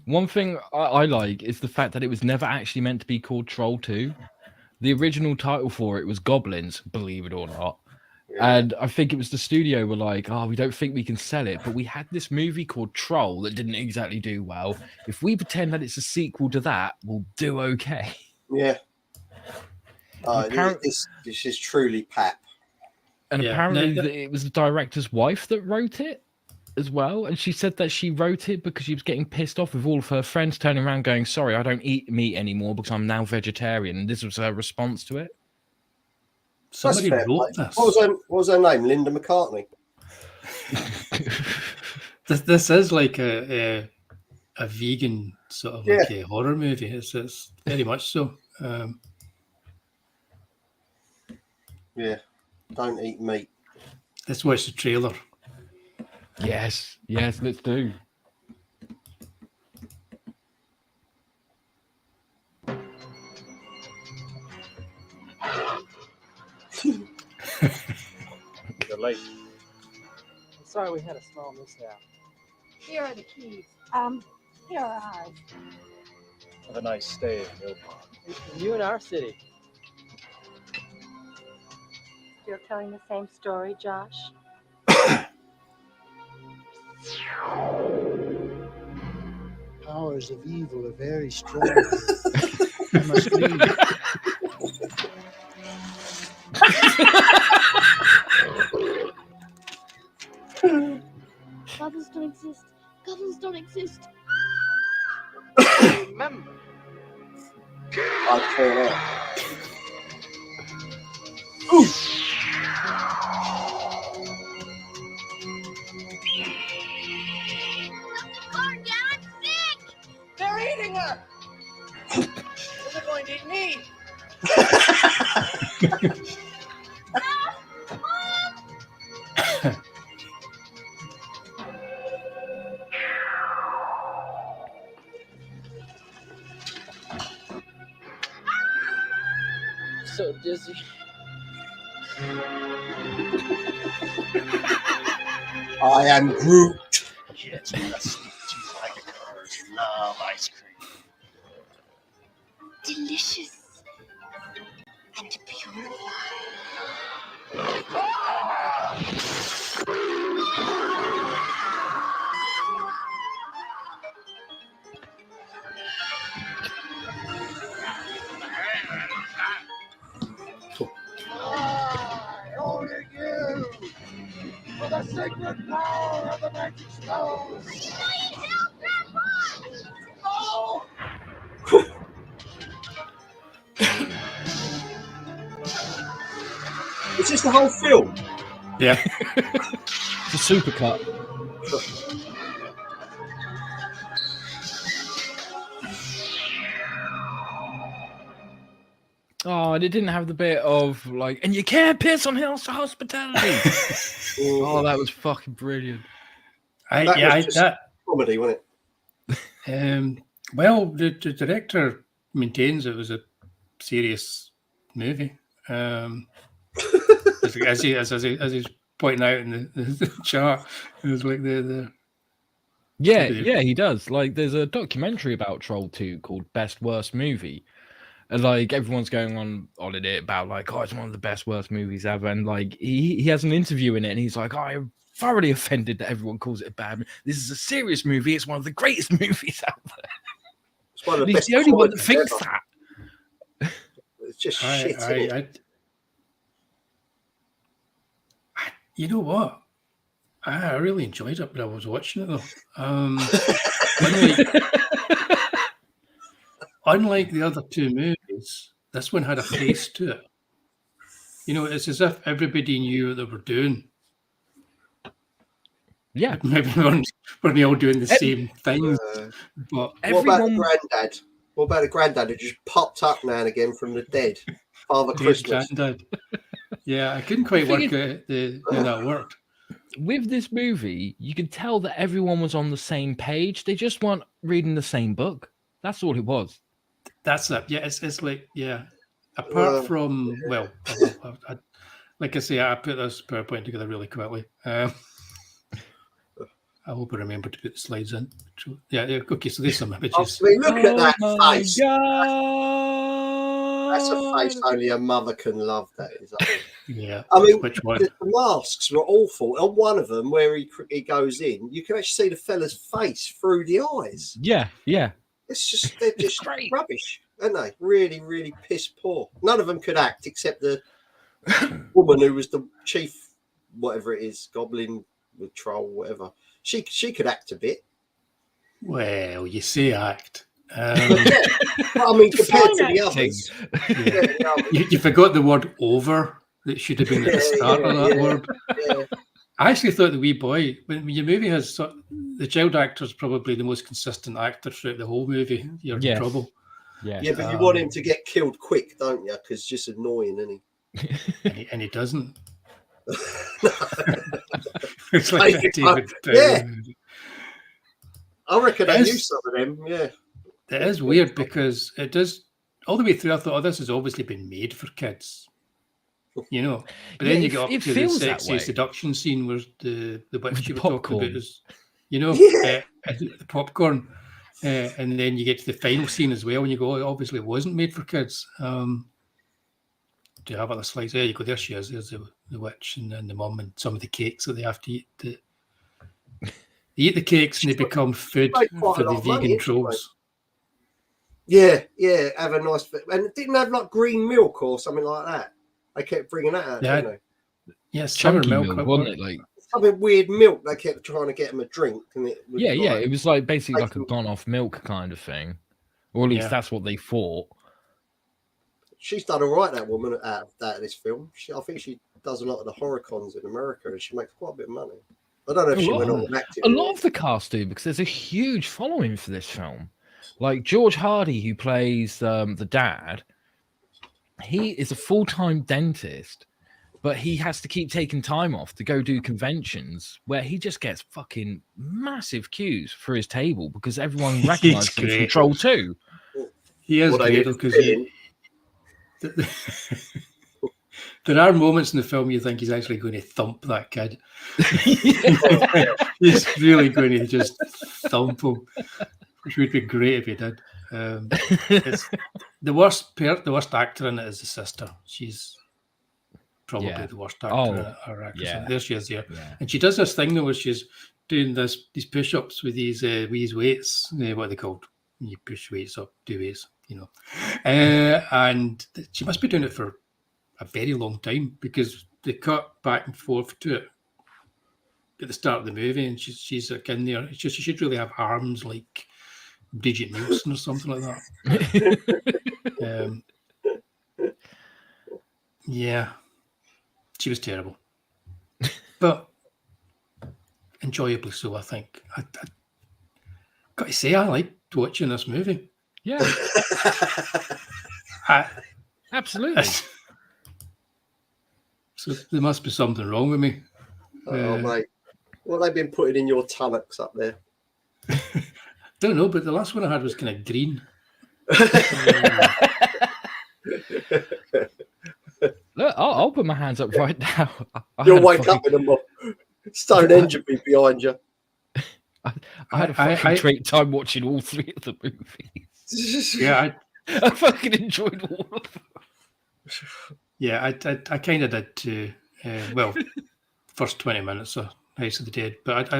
One thing I like is the fact that it was never actually meant to be called Troll 2. The original title for it was Goblins, believe it or not. Yeah. And I think it was the studio were like, oh, we don't think we can sell it. But we had this movie called Troll that didn't exactly do well. If we pretend that it's a sequel to that, we'll do okay. Yeah. Apparent- This is truly pap. And Yeah, apparently no, it was the director's wife that wrote it as well. And she said that she wrote it because she was getting pissed off with all of her friends turning around going, sorry, I don't eat meat anymore because I'm now vegetarian. And this was her response to it. somebody That's fair wrote play. this. What was her name? Linda McCartney. This is like a vegan sort of like a horror movie. It's very much so. Yeah. Don't eat meat. Let's watch the trailer. Yes, let's do. You're late. I'm sorry we had a small mishap. Here are the keys. Here are ours. Have a nice stay in Mill Pond. You in our city. Still telling the same story, Josh? Powers of evil are very strong. I must leave. Goblins don't exist. Goblins don't exist. Remember, I call out. They're eating her. They're going to eat me. so dizzy. I am Groot. Yes, teeth like a cars love ice cream. Delicious and purified. Only you, for the sacred power of the magic stone. Oh! Is this the whole film? Yeah. It's a supercut. Oh, and it didn't have the bit of like, and you can't piss on hospitality. Oh, that was fucking brilliant. That comedy, wasn't it? Well, the director maintains it was a serious movie. As he's pointing out in the chart, it was like the Yeah, he does. Like, there's a documentary about Troll 2 called Best Worst Movie, And like everyone's going on in it about like, oh, it's one of the best, worst movies ever. And like he has an interview in it, and he's like, oh, I'm thoroughly offended that everyone calls it a bad movie. This is a serious movie. It's one of the greatest movies out there. It's one of the And he's best the only one that comedies thinks ever. that. It's just shit. Isn't it? You know what? I really enjoyed it, but I was watching it though. Unlike the other two movies, this one had a face to it. You know, it's as if everybody knew what they were doing. Yeah. Maybe weren't they all doing the same things? But What about the granddad? What about the granddad who just popped up now and again from the dead? Father Christmas. Granddad. Yeah, I couldn't quite The work thing out how that worked. With this movie, you could tell that everyone was on the same page. They just weren't reading the same book. That's all it was. That's it. Yeah, it's like, yeah. Apart from, well, like I say, I put this PowerPoint together really quickly. I hope I remember to put the slides in. Yeah, okay, so there's some images. I mean, look at that my face. God. That's a face only a mother can love. That is. Yeah. I mean, Which one? the masks were awful. On one of them, where he goes in, you can actually see the fella's face through the eyes. Yeah, yeah. It's just they're just great. rubbish, aren't they? Really, really piss poor. None of them could act except the woman who was the chief, whatever it is, goblin, the troll, whatever. She could act a bit. Well, you say act. Yeah. I mean, compared to the others, You forgot the word over that should have been at the start of that word. Yeah. I actually thought the wee boy, when your movie has the child actor is probably the most consistent actor throughout the whole movie. You're in trouble. Yeah, yeah, but you want him to get killed quick, don't you? Because it's just annoying, isn't he? And he doesn't. It's like that David yeah. Bowie. I reckon I knew some of them. Yeah, It is weird because it does all the way through. I thought, oh, this has obviously been made for kids, you know. But then you get up to the sexy seduction scene where the witch you were talking about is, you know, the popcorn, and then you get to the final scene as well, and you go, oh, it obviously wasn't made for kids. Do you have other slides? There you go. There she is. There's the witch and then the mum and some of the cakes that they have to eat. They eat the cakes and they become food for the vegan trolls. Yeah, have a nice bit. And it didn't have like green milk or something like that. They kept bringing that out, didn't they? Yes, chunky milk, wasn't it? Like something weird milk. They kept trying to get them a drink, and it was it was like basically like a gone-off milk kind of thing, or at least that's what they thought. She's done all right, that woman, out of this film. I think she does a lot of the horror cons in America, and she makes quite a bit of money. I don't know if she went on and acted. A lot of the cast do, because there's a huge following for this film. Like George Hardy, who plays the dad, he is a full-time dentist, but he has to keep taking time off to go do conventions where he just gets fucking massive queues for his table because everyone recognizes him from Troll 2. He is great because there are moments in the film you think he's actually going to thump that kid. He's really going to just thump him, which would be great if he did. It's the worst actor in it is the sister. She's probably the worst actor. There she is here, and she does this thing though where she's doing these push-ups with these weights. What are they called? You push weights up, do weights, you know. And she must be doing it for a very long time because they cut back and forth to it at the start of the movie, and she's like in there. It's just she should really have arms like Bridget Nielsen or something like that. Yeah, she was terrible, but enjoyably so. I think. I got to say, I liked watching this movie. Yeah, absolutely. So there must be something wrong with me. Oh, mate. What have they been putting in your tunnocks up there? Don't know, but the last one I had was kind of green. Look, I'll put my hands up right now. You'll wake up in a Stonehenge will be behind you. I had a fucking great time watching all three of the movies. Yeah, I fucking enjoyed all of them. Yeah, I kind of did too. Well, first 20 minutes of House of the Dead, but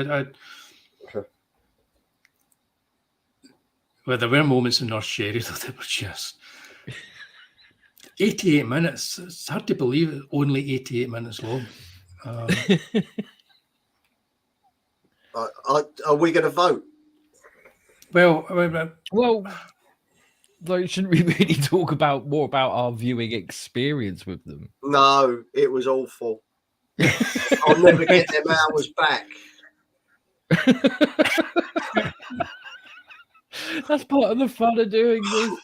well, there were moments in North Sherry that were just 88 minutes. It's hard to believe it, only 88 minutes long. Are we going to vote? Well, Well, like, shouldn't we really talk more about our viewing experience with them? No, it was awful. I'll never get them hours back. That's part of the fun of doing this.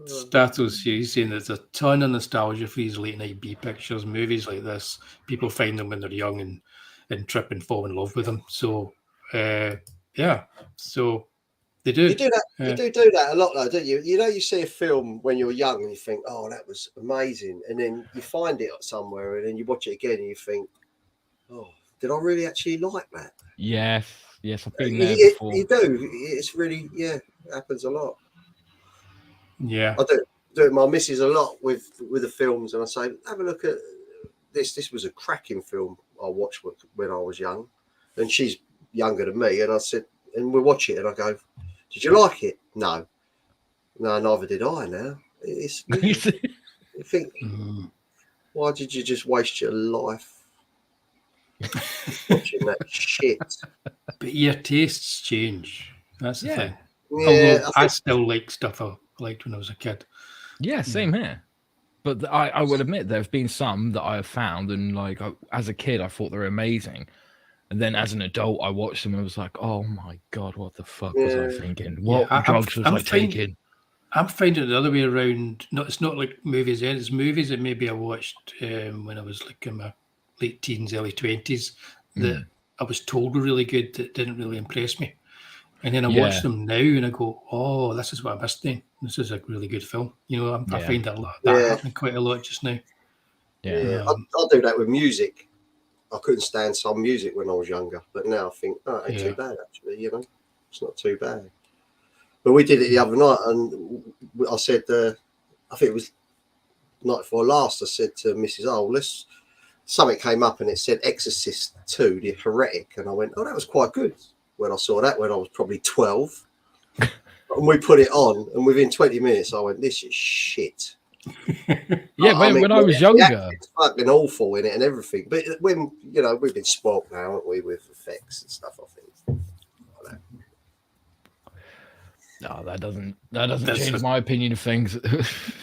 Statos, he's saying there's a ton of nostalgia for these late night B pictures, movies like this. People find them when they're young and trip and fall in love with them. So, yeah, so they do. You do that. You do that a lot, though, don't you? You know, you see a film when you're young and you think, "Oh, that was amazing," and then you find it somewhere, and then you watch it again and you think, "Oh, did I really actually like that?" Yes, I've been there before. You do. It's really, it happens a lot. Yeah, I do it with my missus a lot with the films, and I say, "Have a look at this. This was a cracking film I watched when I was young," and she's younger than me, and I said, and we watch it, and I go, "Did you like it?" No, neither did I. Now it's you think, why did you just waste your life watching that shit? but your tastes change. That's the thing. Yeah, although I still like stuff I liked when I was a kid. Yeah, same here. But I will admit there have been some that I have found, and like as a kid I thought they were amazing, and then as an adult I watched them and was like, oh my god, what the fuck was I thinking? What drugs was I taking? I'm finding it the other way around. It's not like movies. It's movies that maybe I watched when I was like in my late teens, early 20s that I was told were really good that didn't really impress me. And then I watch them now and I go, oh, this is what I missed then. This is a really good film. You know, I find that happening quite a lot just now. Yeah, I do that with music. I couldn't stand some music when I was younger, but now I think, oh, it ain't too bad actually. You know, it's not too bad. But we did it the other night, and I said, I think it was night before last. I said to Mrs. Oh, something came up and it said Exorcist 2, The Heretic, and I went, oh, that was quite good. When I saw that, when I was probably 12, and we put it on, and within 20 minutes, I went, "This is shit." When I was younger, it's fucking awful in it and everything. But when we've been spoiled now, haven't we, with effects and stuff? I think. Like that. No, that doesn't change my opinion of things.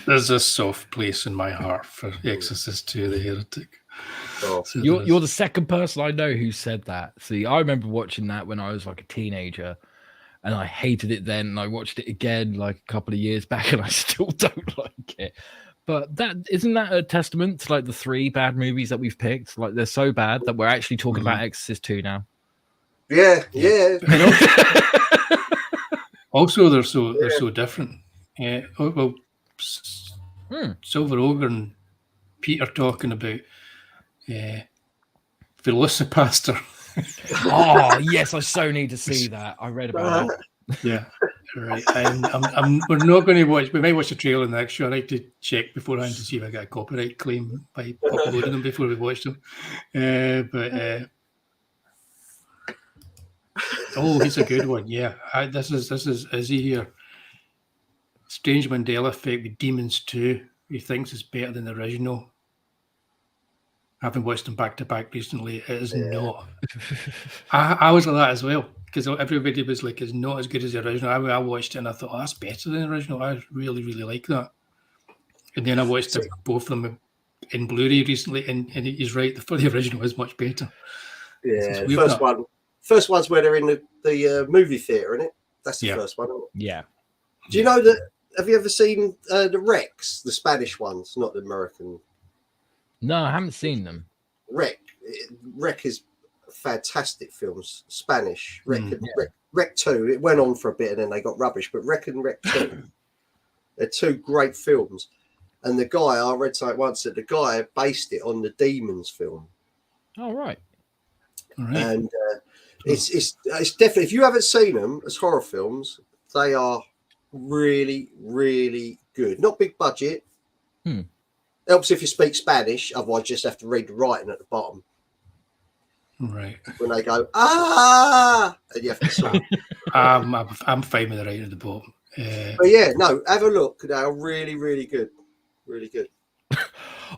There's a soft place in my heart for Exorcist 2, The Heretic. Oh. So You're the second person I know who said that. See, I remember watching that when I was like a teenager, and I hated it then. And I watched it again like a couple of years back, and I still don't like it. But isn't that a testament to like the 3 bad movies that we've picked? Like they're so bad that we're actually talking about Exorcist 2 now. Yeah. Also, they're so different. Silver Ogre and Peter talking about Velocipaster. Oh yes, I so need to see that. I read about it. Yeah, right. We're not going to watch. We might watch the trailer next show. I like to check beforehand to see if I get a copyright claim by uploading them before we watch them. Oh, he's a good one. Yeah, this is Izzy here. Strange Mandela Effect with Demons 2. He thinks it's better than the original. Having watched them back to back recently, it is not. I was like that as well, because everybody was like, it's not as good as the original. I watched it and I thought, oh, that's better than the original. I really, really like that. And then I watched both of them in Blu-ray recently, and he's right, the original is much better. Yeah, first one's where they're in the movie theatre, isn't it? That's the first one, isn't it? Yeah. Do you know that? Have you ever seen the Rex, the Spanish ones, not the American? No, I haven't seen them. Rec is fantastic films. Spanish. Rec 2. It went on for a bit and then they got rubbish. But Rec and Rec 2, they're 2 great films. And the guy, I read something once that the guy based it on the Demons film. Oh, right. All right. And It's definitely, if you haven't seen them as horror films, they are really, really good. Not big budget. Helps if you speak Spanish, otherwise you just have to read the writing at the bottom. Right. When they go, ah, and you have to sort. I'm fine with the writing at the bottom. But yeah, no, have a look. They are really, really good. Really good.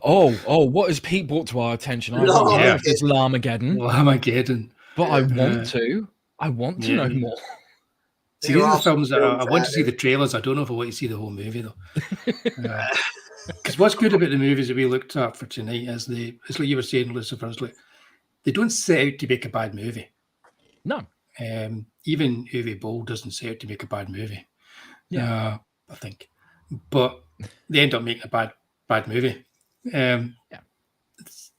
Oh, what has Pete brought to our attention? I Larmageddon. don't know if it's Larmageddon, Armageddon. but I want to. I want to know more. See, these are the films that I want to see the trailers. I don't know if I want to see the whole movie though. Because what's good about the movies that we looked at for tonight is it's like you were saying, Lucifer, it's like they don't set out to make a bad movie. No. Even Uwe Boll doesn't set out to make a bad movie. Yeah. I think. But they end up making a bad movie.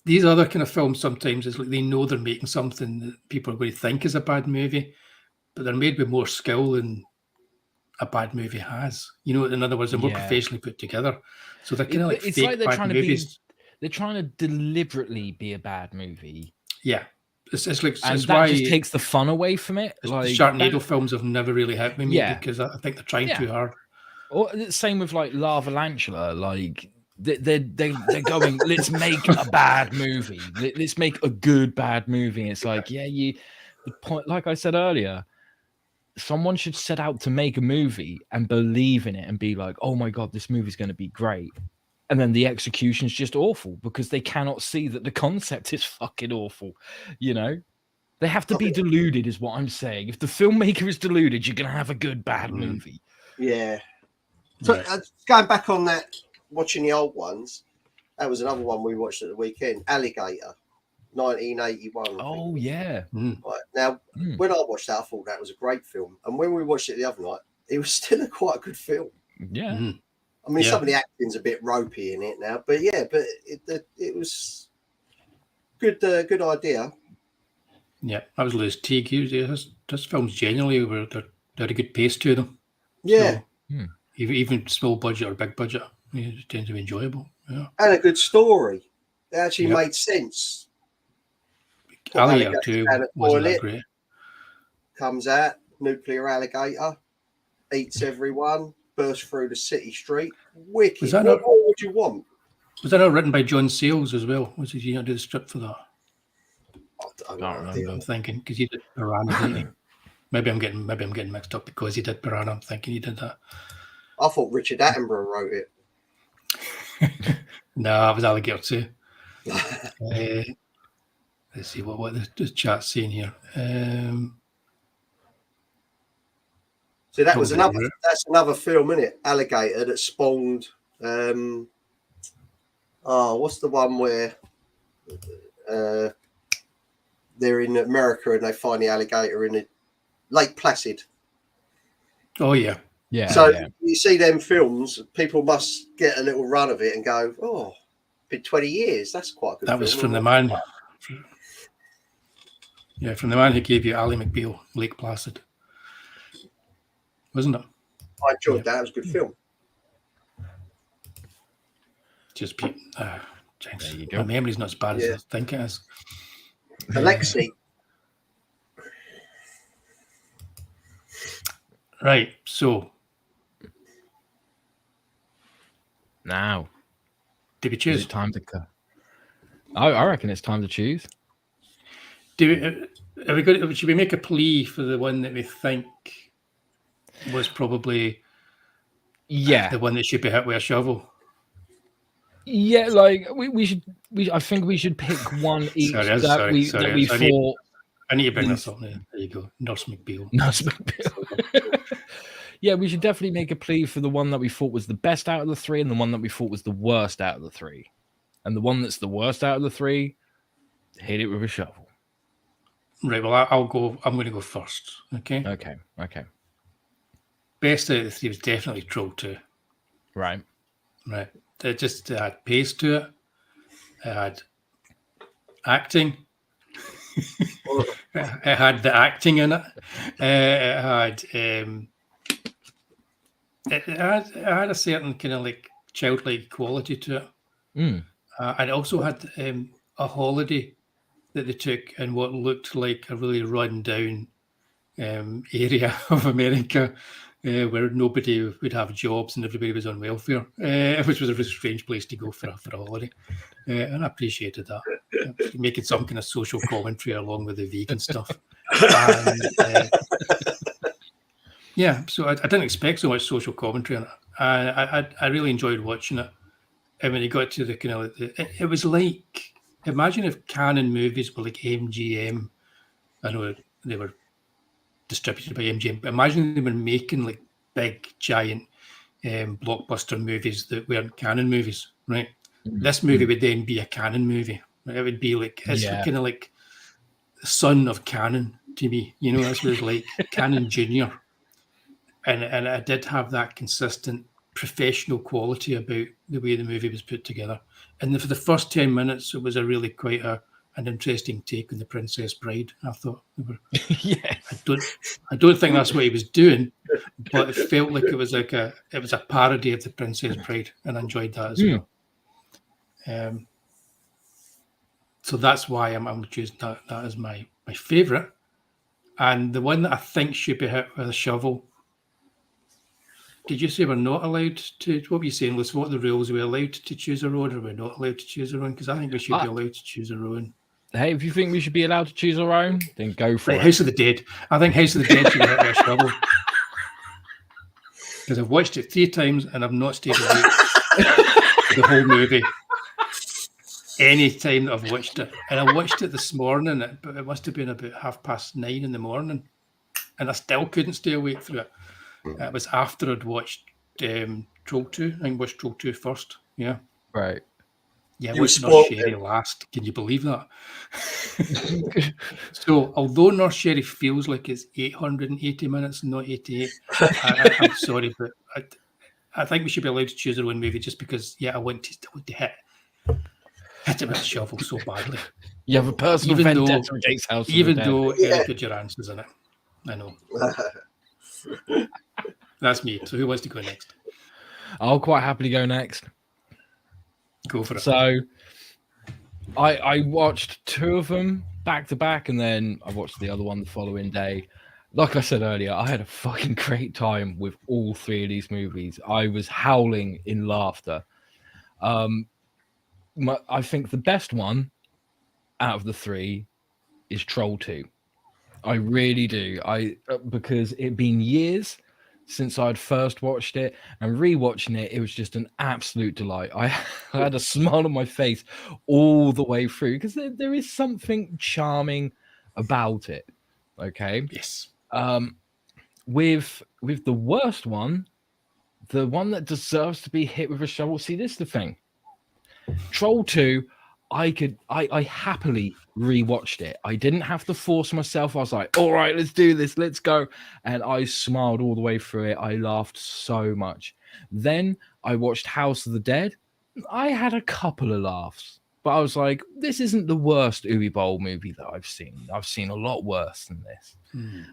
These other kind of films sometimes it's like they know they're making something that people are going to think is a bad movie, but they're made with more skill than a bad movie has. You know, in other words, they're more professionally put together. So they're kind of like it's fake like they're bad trying movies. They're trying to deliberately be a bad movie. Yeah. It's like and it's that why just takes the fun away from it. Like Sharknado films have never really hit me because I think they're trying too hard. Or same with like Lava Lantula, like they're going, let's make a bad movie. Let's make a good bad movie. It's like, the point, like I said earlier, someone should set out to make a movie and believe in it and be like, oh my God, this movie's going to be great. And then the execution's just awful because they cannot see that the concept is fucking awful. You know, they have to be deluded, is what I'm saying. If the filmmaker is deluded, you're going to have a good bad movie. Yeah. So going back on that, watching the old ones, that was another one we watched at the weekend, Alligator, 1981. Oh, yeah. Right. Now, when I watched that, I thought that was a great film. And when we watched it the other night, it was still quite a good film. Yeah. I mean, some of the acting's a bit ropey in it now, but it was good. Good idea. Yeah, that was Lewis Teague. His films generally they had a good pace to them. Yeah. So, even small budget or big budget, it tends to be enjoyable. Yeah. And a good story. It actually made sense. Alligator 2 wasn't that great. Comes out, nuclear alligator, eats everyone. Burst through the city street. Wicked. What would you want? Was that not written by John Sayles as well? Was he not do the script for that? I don't know. I'm thinking because he did Piranha, didn't he? Maybe I'm getting mixed up because he did Piranha. I'm thinking he did that. I thought Richard Attenborough wrote it. No, it was Alligator 2. Let's see what the chat's saying here. So that was that's another film, isn't it? Alligator that spawned what's the one where they're in America and they find the alligator in Lake Placid. Oh yeah. Yeah. So you see them films, people must get a little run of it and go, oh, been 20 years. That's quite a good That was from the man. Yeah, from the man who gave you Ally McBeal, Lake Placid. Wasn't it? I enjoyed that. It was a good film. Just James, my memory's not as bad as I think it is. Alexei. Right, so now, did we choose? Is it time to cut? I reckon it's time to choose. Should we make a plea for the one that we think was probably the one that should be hit with a shovel? Yeah, like we should. I think we should pick one each that we thought. I need to bring this up. There you go, Nurse McBeal. Nurse McBeal. Yeah, we should definitely make a plea for the one that we thought was the best out of the three, and the one that we thought was the worst out of the three. And the one that's the worst out of the three, hit it with a shovel. Right. Well, I'll go. I'm going to go first. Okay. Okay. Best out of the three was definitely Troll 2. Right. It just had pace to it. It had acting. It had the acting in it. It had a certain kind of like childlike quality to it. And it also had a holiday that they took in what looked like a really run down area of America where nobody would have jobs and everybody was on welfare, which was a really strange place to go for a holiday. And I appreciated that. Making some kind of social commentary along with the vegan stuff. And, yeah, so I didn't expect so much social commentary on it. I really enjoyed watching it. And when you got to the kind of, it was like, imagine if Canon movies were like MGM. I know they were distributed by MGM, but imagine they were making like big, giant blockbuster movies that weren't Canon movies, right? This movie would then be a Canon movie. It would be like, it's kind of like the son of Canon to me. You know, that's what it's like, Canon Junior. And I did have that consistent professional quality about the way the movie was put together. And for the first 10 minutes, it was a really quite an interesting take on The Princess Bride. I thought, I don't think that's what he was doing, but it felt like it was a parody of The Princess Bride, and I enjoyed that as well. So that's why I'm choosing that as my favourite. And the one that I think should be hit with a shovel. Did you say we're not allowed to? What were you saying, Liz? What are the rules? Are we allowed to choose our own, or we're not allowed to choose our own? Because I think we should be allowed to choose our own. Hey, if you think we should be allowed to choose our own, then go for it. House of the Dead. I think House of the Dead should be hit with a shovel. Because I've watched it 3 times and I've not stayed awake the whole movie. Any time that I've watched it. And I watched it this morning, but it must have been about 9:30 in the morning. And I still couldn't stay awake through it. It was after I'd watched Troll 2. I think I watched Troll 2 first. Yeah. Right. Yeah, I watched Nurse Sherry last. Can you believe that? So, although Nurse Sherry feels like it's 880 minutes and not 88, I'm sorry, but I think we should be allowed to choose our own movie just because, I want to hit it with a shovel so badly. You have a personal vendetta against House of the Dead. Even though Erica Durance is in it. I know. That's me. So who wants to go next? I'll quite happily go next. Go for it. So I watched 2 of them back to back, and then I watched the other one the following day. Like I said earlier, I had a fucking great time with all 3 of these movies. I was howling in laughter. I think the best one out of the 3 is Troll 2. I really do. Because it'd been years since I'd first watched it, and rewatching it, it was just an absolute delight. I had a smile on my face all the way through because there is something charming about it. Okay. Yes. With the worst one, the one that deserves to be hit with a shovel. See, this is the thing. Troll 2. I happily rewatched it. I didn't have to force myself. I was like, all right, let's do this. Let's go. And I smiled all the way through it. I laughed so much. Then I watched House of the Dead. I had a couple of laughs, but I was like, this isn't the worst Uwe Boll movie that I've seen. I've seen a lot worse than this.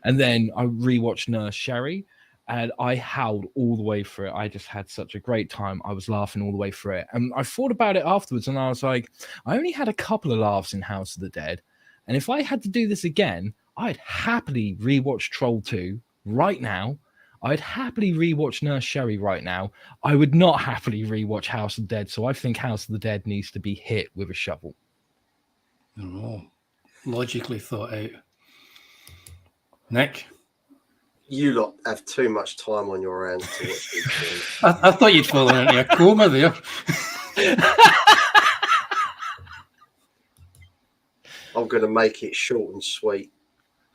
And then I rewatched Nurse Sherry. And I howled all the way through it. I just had such a great time. I was laughing all the way through it. And I thought about it afterwards, and I was like, I only had a couple of laughs in House of the Dead. And if I had to do this again, I'd happily rewatch Troll 2 right now. I'd happily rewatch Nurse Sherry right now. I would not happily rewatch House of the Dead. So I think House of the Dead needs to be hit with a shovel. Oh, logically thought out. Nick? You lot have too much time on your hands to watch these things. I thought you'd fallen into a coma there. I'm going to make it short and sweet.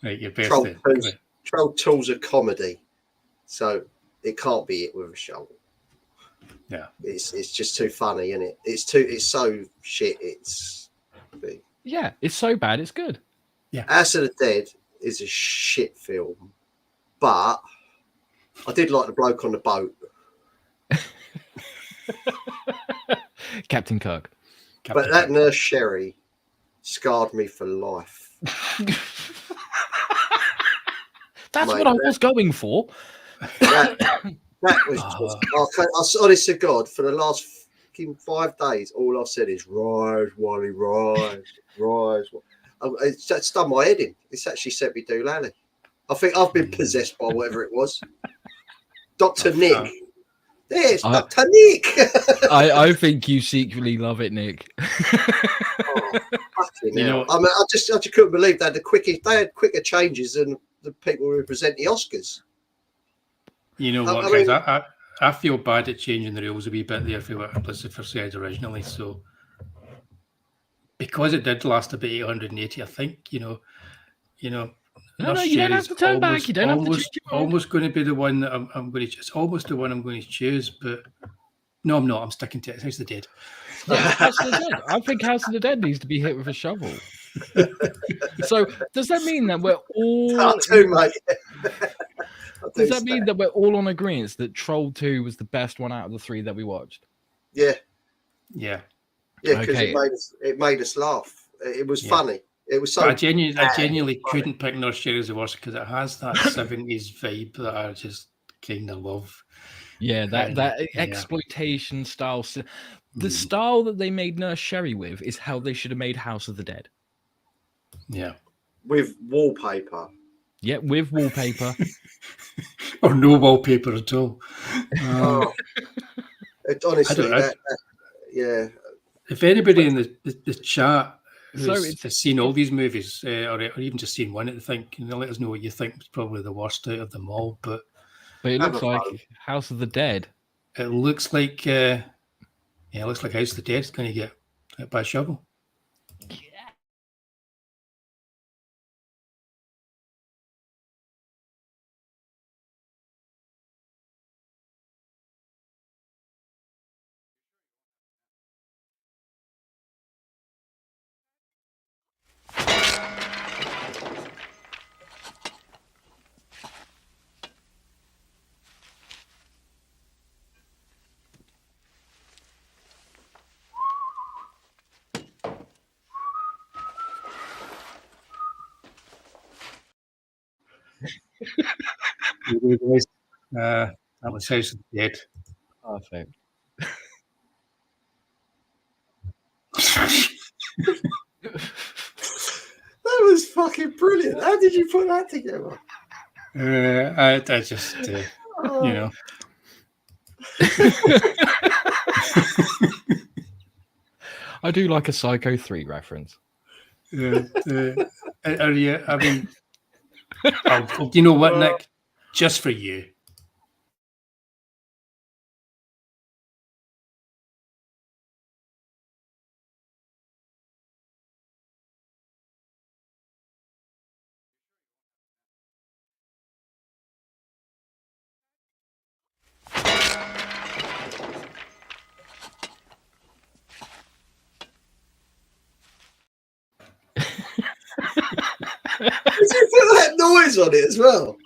Right, your best. Troll 2's a comedy, so it can't be hit with a shovel. Yeah, it's just too funny, isn't it? It's so shit. It's so bad. It's good. Yeah, House of the Dead is a shit film. But I did like the bloke on the boat. Captain Kirk. But that Nurse Sherry scarred me for life. That's what I was going for. That was just... honest to God, for the last fucking 5 days, all I've said is, rise, Wally, rise, rise. It's done my head in. It's actually sent me doolally. I think I've been possessed by whatever it was. Dr. Nick. There's Dr. Nick. I think you secretly love it, Nick. You know, I mean, I just couldn't believe that they had quicker changes than the people who represent the Oscars. You know what, I guys? I feel bad at changing the rules a wee bit there for what Lucifer said originally. So, because it did last about 880, I think, No, you don't Sherry's have to turn back. You don't have to change your mind. almost going to be the one that I'm going to. It's almost the one I'm going to choose, but no, I'm not. I'm sticking to it. House of the Dead. Yeah, House of the Dead. I think House of the Dead needs to be hit with a shovel. So does that mean that we're all? Does that mean that we're all on agreement that Troll 2 was the best one out of the 3 that we watched? Yeah. Yeah. Yeah, because it made us laugh. It was funny. It was so. I genuinely couldn't pick Nurse Sherry as the worst because it has that 70s vibe that I just kind of love. Yeah, that exploitation style. The style that they made Nurse Sherry with is how they should have made House of the Dead. Yeah. With wallpaper. Yeah, with wallpaper. Or no wallpaper at all. Honestly, yeah. If anybody in the chat So has seen all these movies, or even just seen one, I think, let us know what you think is probably the worst out of them all. But it looks like House of the Dead. It looks like, it looks like House of the Dead is going to get hit by a shovel. That was House of the Dead. Perfect. That was fucking brilliant. How did you put that together? I just, you know. I do like a Psycho 3 reference. Are you? I mean, you know what, Nick? Just for you. Did you put that noise on it as well?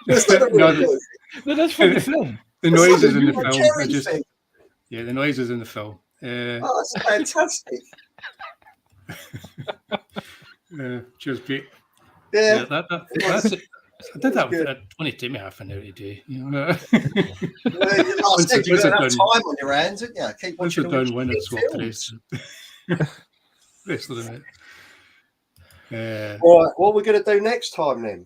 That's not a real noise. No, that's from the film. The noise is in the film. The noise is in the film. That's fantastic. Cheers, Pete. Yeah, that's it. I did that. It only took me half an hour to do. You know? Like I said, you've got enough time on your hands, haven't you? Keep Once you're watching done, why not swap the films. rest of the night? Right, what are we going to do next time then?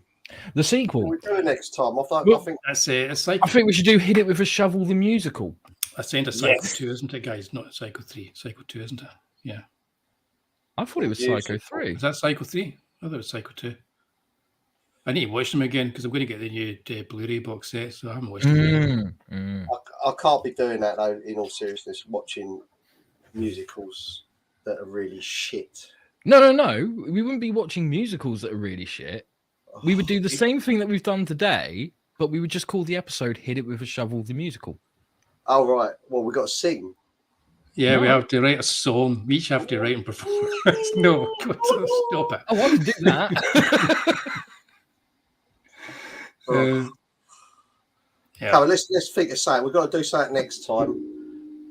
The sequel. What are we doing next time? I think that's it. It's like I think we should do Hit It With a Shovel, the musical. That's the end of Psycho 2, isn't it, guys? Not Psycho 3. Psycho 2, isn't it? Yeah. I thought it was Psycho 3. Is that Psycho 3? I thought it was Psycho 2. I need to watch them again because I'm going to get the new Blu-ray box set, so I haven't watched them yet. I can't be doing that though. In all seriousness, watching musicals that are really shit. No. We wouldn't be watching musicals that are really shit. We would do the same thing that we've done today, but we would just call the episode "Hit It With a Shovel," the musical. Oh right. Well, we got to sing. Yeah, we have to write a song. We each have to write and perform. No, God, stop it. Oh, I can do that. Yeah. Oh, let's think of something. We've got to do something next time.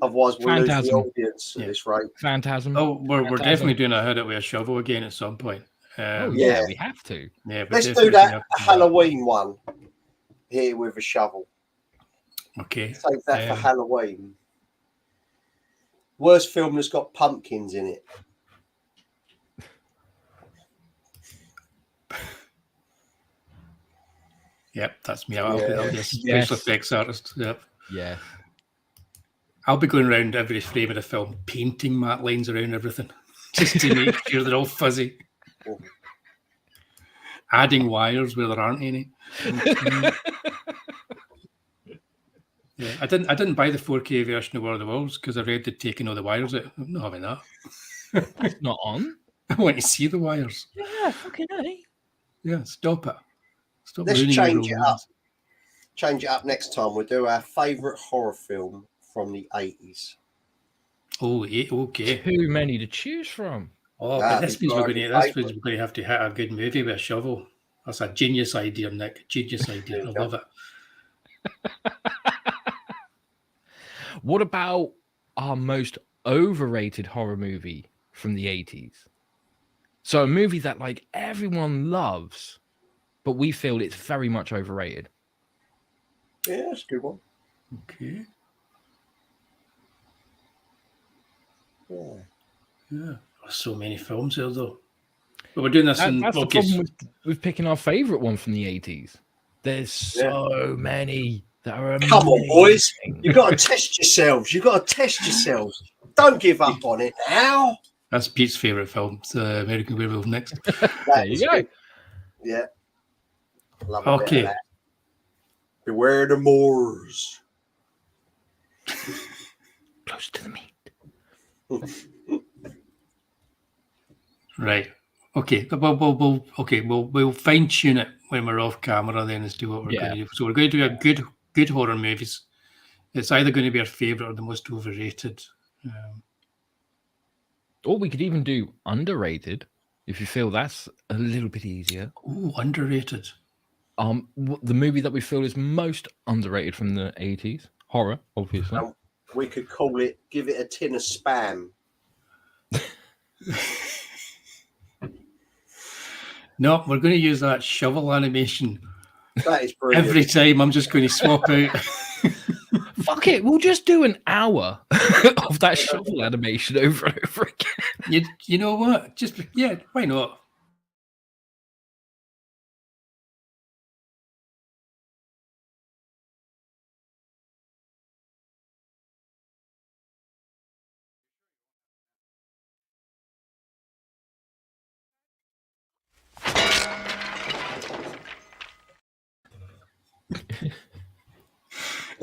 Otherwise, we'll lose the audience at this rate. Phantasm. Oh, we're definitely doing a Hit It With a Shovel again at some point. We have to. Yeah, let's do that Halloween one here with a shovel. Okay. Save that for Halloween. Worst film that's got pumpkins in it. Yep, that's me. I'll be a special Yes. effects artist. Yep. Yeah. I'll be going around every frame of the film, painting matte lines around everything, just to make sure they're all fuzzy. Adding wires where there aren't any. Yeah, I didn't buy the 4K version of War of the Worlds because I read they'd taken all the wires out. I'm not having that. It's not on. I want to see the wires. Yeah, fucking A. Yeah, stop it. Stop Let's ruining change your it up. romance. Change it up next time. We'll do our favourite horror film from the 80s. Oh, yeah, okay. Too many to choose from. Oh, Nah, but this means we're these going are to have to hit a good movie with a shovel. That's a genius idea, Nick. Genius idea. I love it. What about our most overrated horror movie from the 80s? So a movie that like everyone loves, but we feel it's very much overrated. Yeah, that's a good one. Okay. Yeah. Yeah. There's so many films here, though. But we're doing this in That's the okay, problem with picking our favorite one from the 80s. There's so many that are amazing. Come on, boys. You've got to test yourselves. You've got to test yourselves. Don't give up on it now. That's Pete's favourite film, American Werewolf Next. There you go. Yeah. Love a bit Okay. of that. Beware the Moors. Close to the meat. Right. Okay. We'll fine tune it when we're off camera then as to what we're going to do. So we're going to do a good horror movies. It's either going to be our favourite or the most overrated. Or we could even do underrated if you feel that's a little bit easier. Oh, underrated. The movie that we feel is most underrated from the 80s, horror, obviously. We could call it Give It a Tin of Spam. No, we're going to use that shovel animation. That is brilliant. Every time I'm just going to swap out. Fuck it, we'll just do an hour of that shovel animation over and over again. You know what? Why not?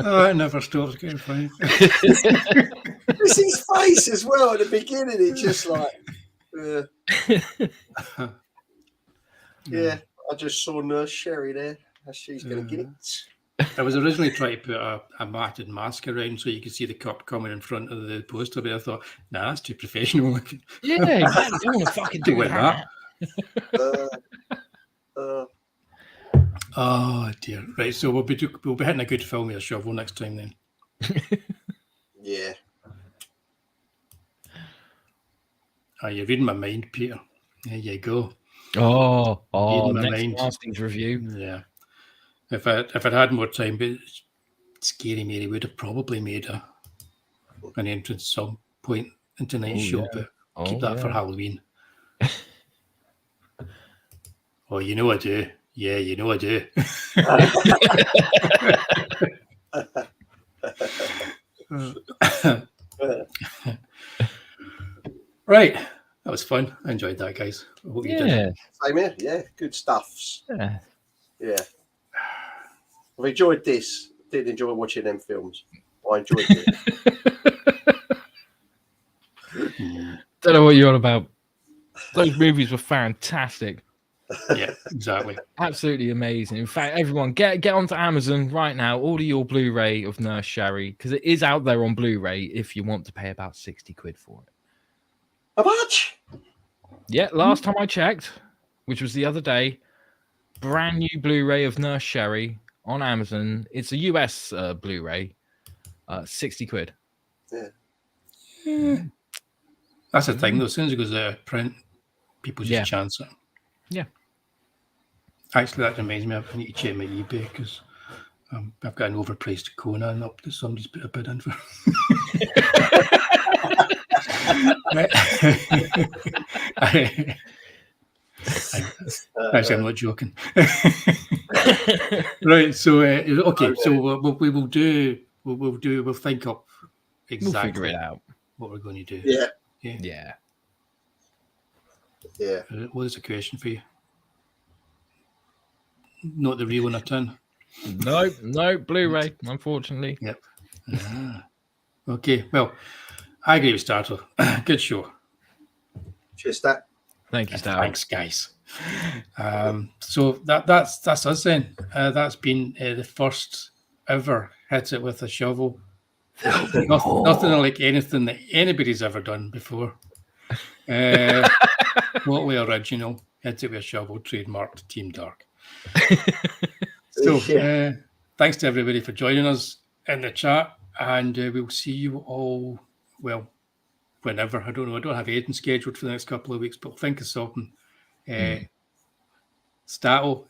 Oh, it never stops getting funny. It's his face as well at the beginning. It's just like, yeah. I just saw Nurse Sherry there. She's going to get it. I was originally trying to put a matted mask around so you could see the cop coming in front of the poster, but I thought, nah, that's too professional looking. Yeah, exactly. I want to fucking do Like that. Oh dear. Right, so we'll be hitting a good film with a shovel next time then. Yeah. Oh, you're reading my mind, Peter. There you go. Oh, Reading my next mind. Castings review. Yeah. If I'd had more time, but Scary Mary would have probably made an entrance some point in tonight's show, but keep that for Halloween. Oh, you know I do. Yeah, you know I do. Right. That was fun. I enjoyed that, guys. I hope you did. Same here. Yeah, good stuffs. Yeah. Yeah. I've enjoyed this. Did enjoy watching them films. I enjoyed it. Don't know what you're on about. Those movies were fantastic. Yeah, exactly. Absolutely amazing. In fact, everyone get onto Amazon right now. Order your Blu-ray of Nurse Sherry because it is out there on Blu-ray if you want to pay about 60 quid for it. How much? Yeah, last time I checked, which was the other day, brand new Blu-ray of Nurse Sherry on Amazon. It's a US Blu-ray, 60 quid. Yeah. That's the thing, though. As soon as it goes out of print, people just chance it. Yeah. Actually, that reminds me, I need to check my eBay because I've got an overpriced Conan up that somebody's put a bid in for. Actually, I'm not joking. Right. So okay. So we'll think up exactly We'll figure it out. what we're going to do. Yeah. Yeah. Yeah. What is the question for you? Not the real one, a ton. No, Blu-ray, unfortunately. Yep. Okay. Well, I agree with Startle. Good show. Cheers, that. Thank you, Star. Thanks, guys. So that's us then. That's been the first ever Hit It With a Shovel. Nothing like anything that anybody's ever done before. Totally original. Hit It With a Shovel, trademarked Team Dark. So thanks to everybody for joining us in the chat, and we'll see you all, well, whenever. I don't know. I don't have anything scheduled for the next couple of weeks, but think of something. Stattle,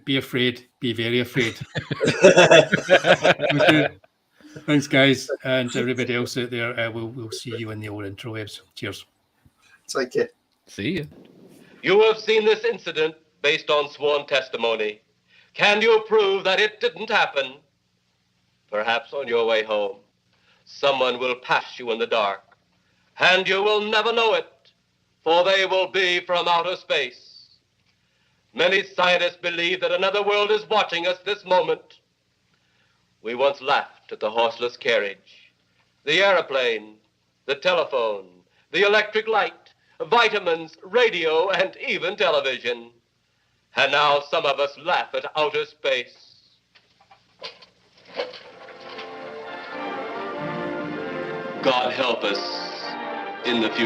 be afraid, be very afraid. Okay. Thanks, guys, and everybody else out there. We'll see you in the old intrawebs. Cheers. Take care. See you. You have seen this incident based on sworn testimony. Can you prove that it didn't happen? Perhaps on your way home, someone will pass you in the dark, and you will never know it, for they will be from outer space. Many scientists believe that another world is watching us this moment. We once laughed at the horseless carriage, the airplane, the telephone, the electric light, vitamins, radio, and even television. And now some of us laugh at outer space. God help us in the future.